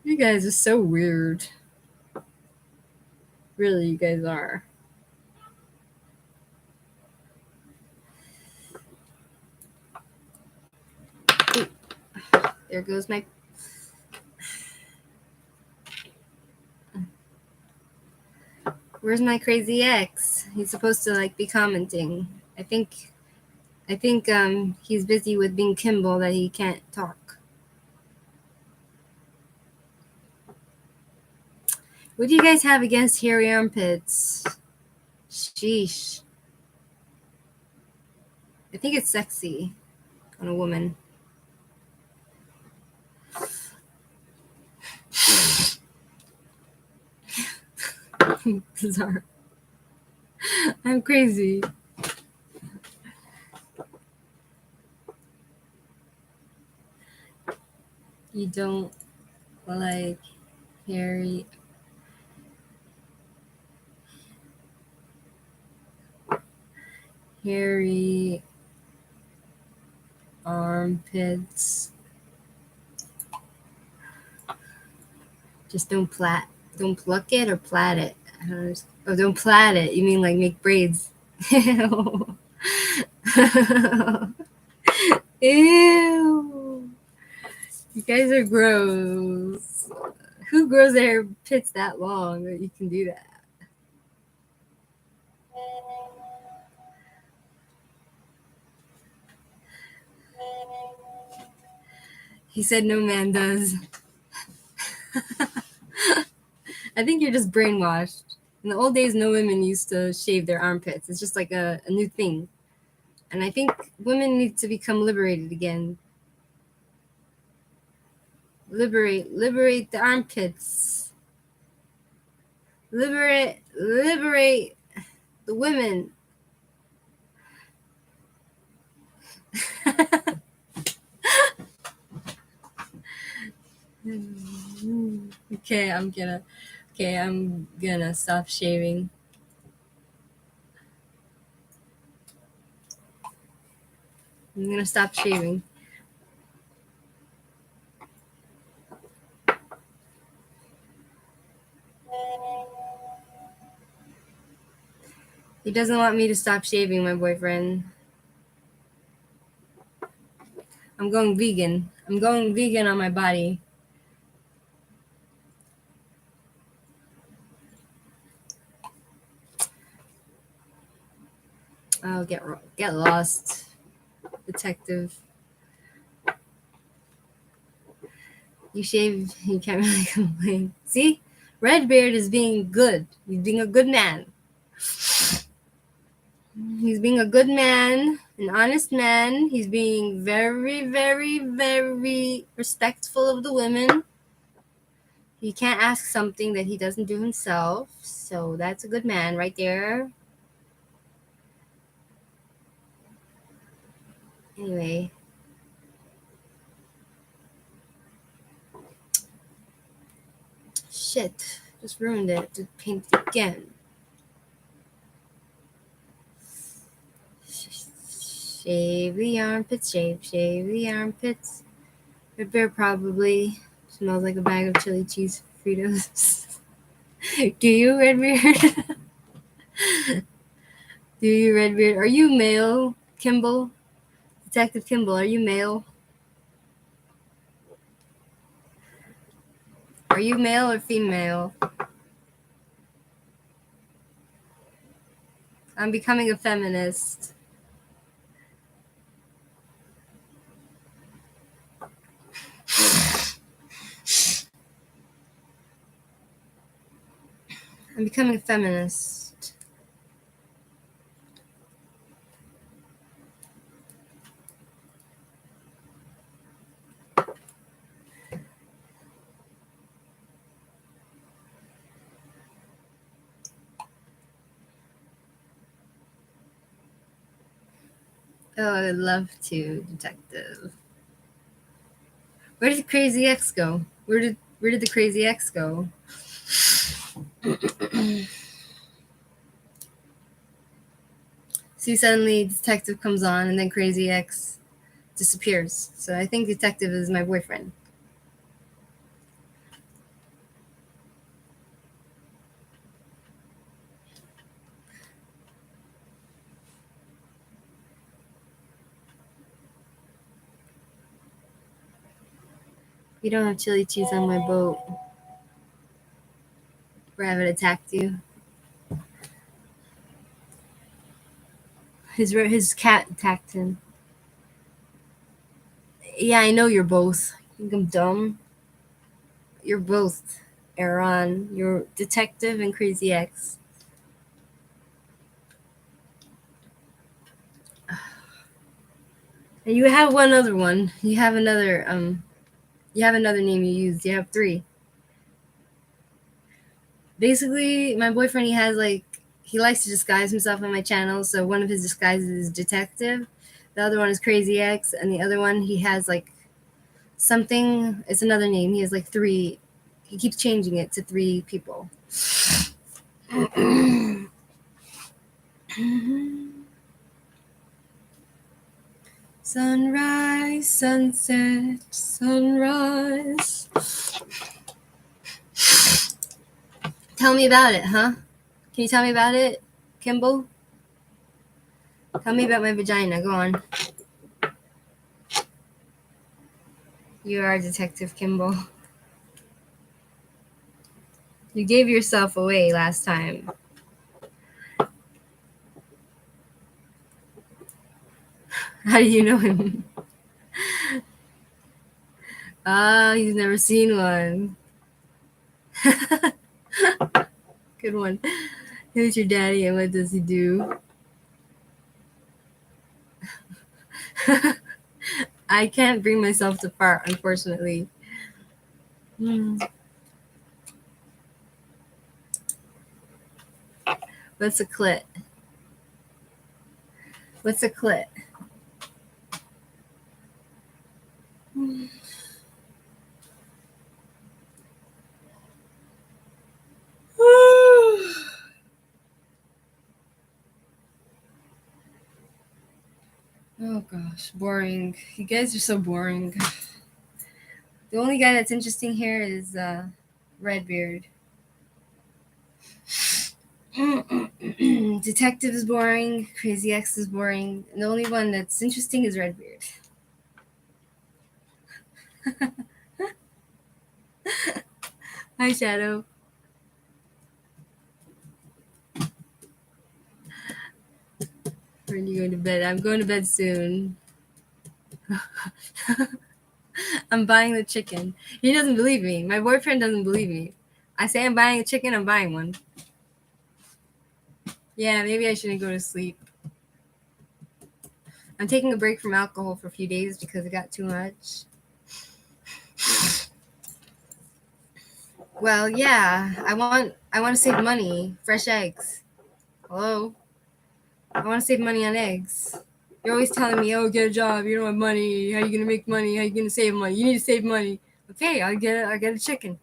You guys are so weird. Really, you guys are. Ooh, there goes my. Where's my crazy ex? He's supposed to be commenting. I think he's busy with being Kimball that he can't talk. What do you guys have against hairy armpits? Sheesh. I think it's sexy on a woman. Bizarre. I'm crazy. You don't like hairy. Hairy armpits. Just don't pluck it or plait it. I don't understand. Oh, don't plait it. You mean like make braids? Ew. Ew. You guys are gross. Who grows their pits that long that you can do that? He said no man does. I think you're just brainwashed. In the old days, no women used to shave their armpits. It's just like a new thing. And I think women need to become liberated again. Liberate the armpits. Liberate the women. Okay, I'm gonna stop shaving. I'm gonna stop shaving. He doesn't want me to stop shaving, my boyfriend. I'm going vegan. I'm going vegan on my body. Oh, get lost, detective. You shave, you can't really complain. See? Redbeard is being good. He's being a good man. He's being a good man, an honest man. He's being very, very, very respectful of the women. He can't ask something that he doesn't do himself. So that's a good man right there. Anyway. Shit. Just ruined it to paint it again. Shave the armpits, shave the armpits. Red Bear probably smells like a bag of chili cheese Fritos. Do you, Redbeard? Do you, Redbeard? Are you male, Kimball? Detective Kimball, are you male? Are you male or female? I'm becoming a feminist. I'm becoming a feminist. Oh, I'd love to, detective. Where did Crazy X go? Where did the Crazy X go? See, suddenly detective comes on and then Crazy X disappears. So I think detective is my boyfriend. We don't have chili cheese on my boat. Rabbit attacked you. His cat attacked him. Yeah, I know you're both. You think I'm dumb? You're both, Aaron. You're detective and Crazy X. And you have one other one. You have another name you use. You have 3. Basically, my boyfriend, he likes to disguise himself on my channel. So one of his disguises is detective. The other one is Crazy X, and the other one he has like something. It's another name. He has like 3. He keeps changing it to 3 people. Sunrise, sunset, sunrise. Tell me about it, huh? Can you tell me about it, Kimball? Tell me about my vagina. Go on. You are Detective Kimball. You gave yourself away last time. How do you know him? He's never seen one. Good one. Who's your daddy and what does he do? I can't bring myself to fart, unfortunately. What's a clit? What's a clit? Oh gosh, boring. You guys are so boring. The only guy that's interesting here is Redbeard. Detective is boring. Crazy X is boring. And the only one that's interesting is Redbeard. Hi, Shadow. When you going to bed? I'm going to bed soon. I'm buying the chicken. He doesn't believe me. My boyfriend doesn't believe me. I say I'm buying a chicken, I'm buying one. Yeah, maybe I shouldn't go to sleep. I'm taking a break from alcohol for a few days because it got too much. Well, yeah, I want to save money. Fresh eggs. Hello? I want to save money on eggs. You're always telling me, oh, get a job. You don't have money. How are you going to make money? How are you going to save money? You need to save money. Okay, I'll get a chicken.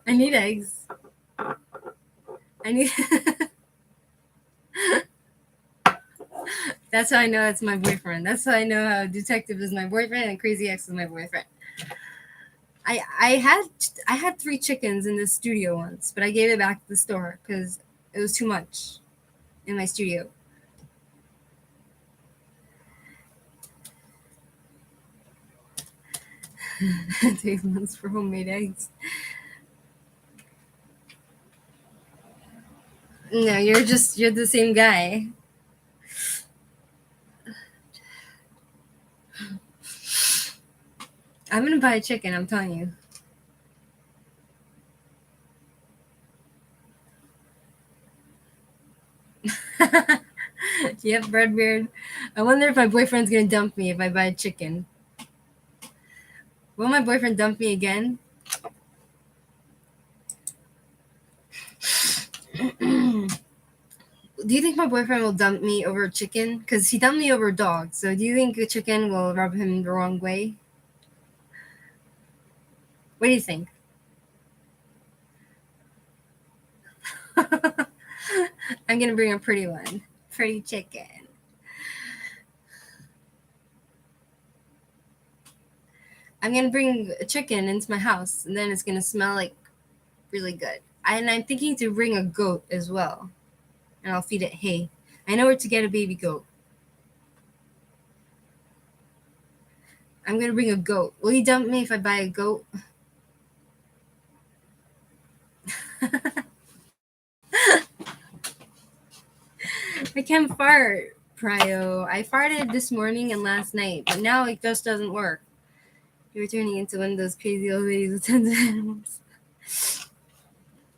I need eggs. I need... That's how I know it's my boyfriend. That's how I know how Detective is my boyfriend and Crazy X is my boyfriend. I had 3 chickens in the studio once, but I gave it back to the store because it was too much in my studio. It takes months for homemade eggs. No, you're the same guy. I'm gonna buy a chicken, I'm telling you. Yep, Redbeard. I wonder if my boyfriend's gonna dump me if I buy a chicken. Will my boyfriend dump me again? Do you think my boyfriend will dump me over a chicken? Because he dumped me over a dog. So do you think a chicken will rub him the wrong way? What do you think? I'm gonna bring a pretty one. Pretty chicken. I'm gonna bring a chicken into my house, and then it's gonna smell like really good. And I'm thinking to bring a goat as well, and I'll feed it hay. I know where to get a baby goat. I'm gonna bring a goat. Will you dump me if I buy a goat? I can't fart, Prio. I farted this morning and last night, but now it just doesn't work. You're turning into one of those crazy old ladies with tons of animals.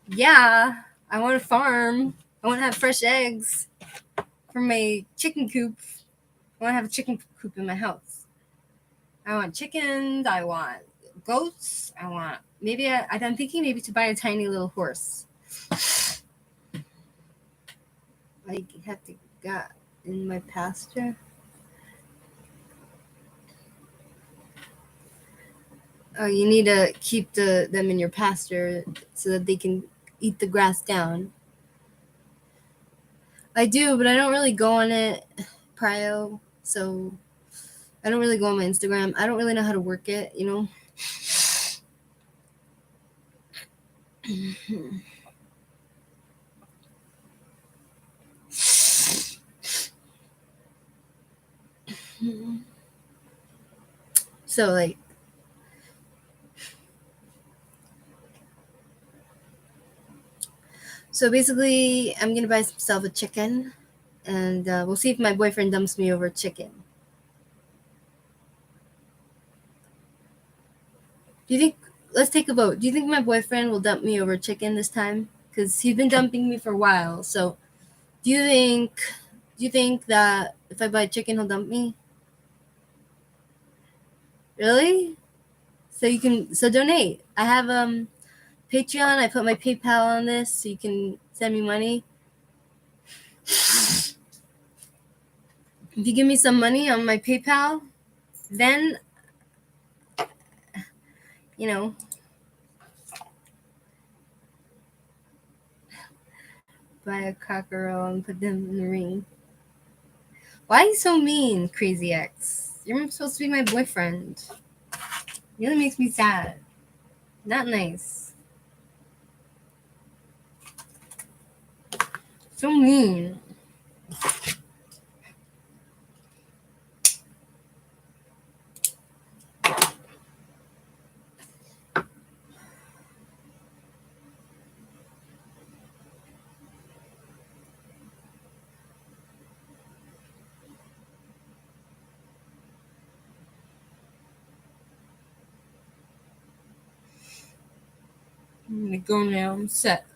Yeah, I want to farm. I want to have fresh eggs from my chicken coop. I want to have a chicken coop in my house. I want chickens. I want goats. I'm thinking maybe to buy a tiny little horse. I have to get in my pasture. Oh, you need to keep them in your pasture so that they can eat the grass down. I do, but I don't really go on it, Prio. So I don't really go on my Instagram. I don't really know how to work it, you know. So like, so basically, I'm gonna buy myself a chicken, and we'll see if my boyfriend dumps me over chicken. Do you think? Let's take a vote. Do you think my boyfriend will dump me over chicken this time? Because he's been dumping me for a while. So, do you think? Do you think that if I buy chicken, he'll dump me? Really? So you can donate. I have Patreon. I put my PayPal on this, so you can send me money. If you give me some money on my PayPal, then you know, buy a cracker roll and put them in the ring. Why are you so mean, crazy ex? You're supposed to be my boyfriend. It really makes me sad. Not nice. So mean. I'm gonna go now. I'm set.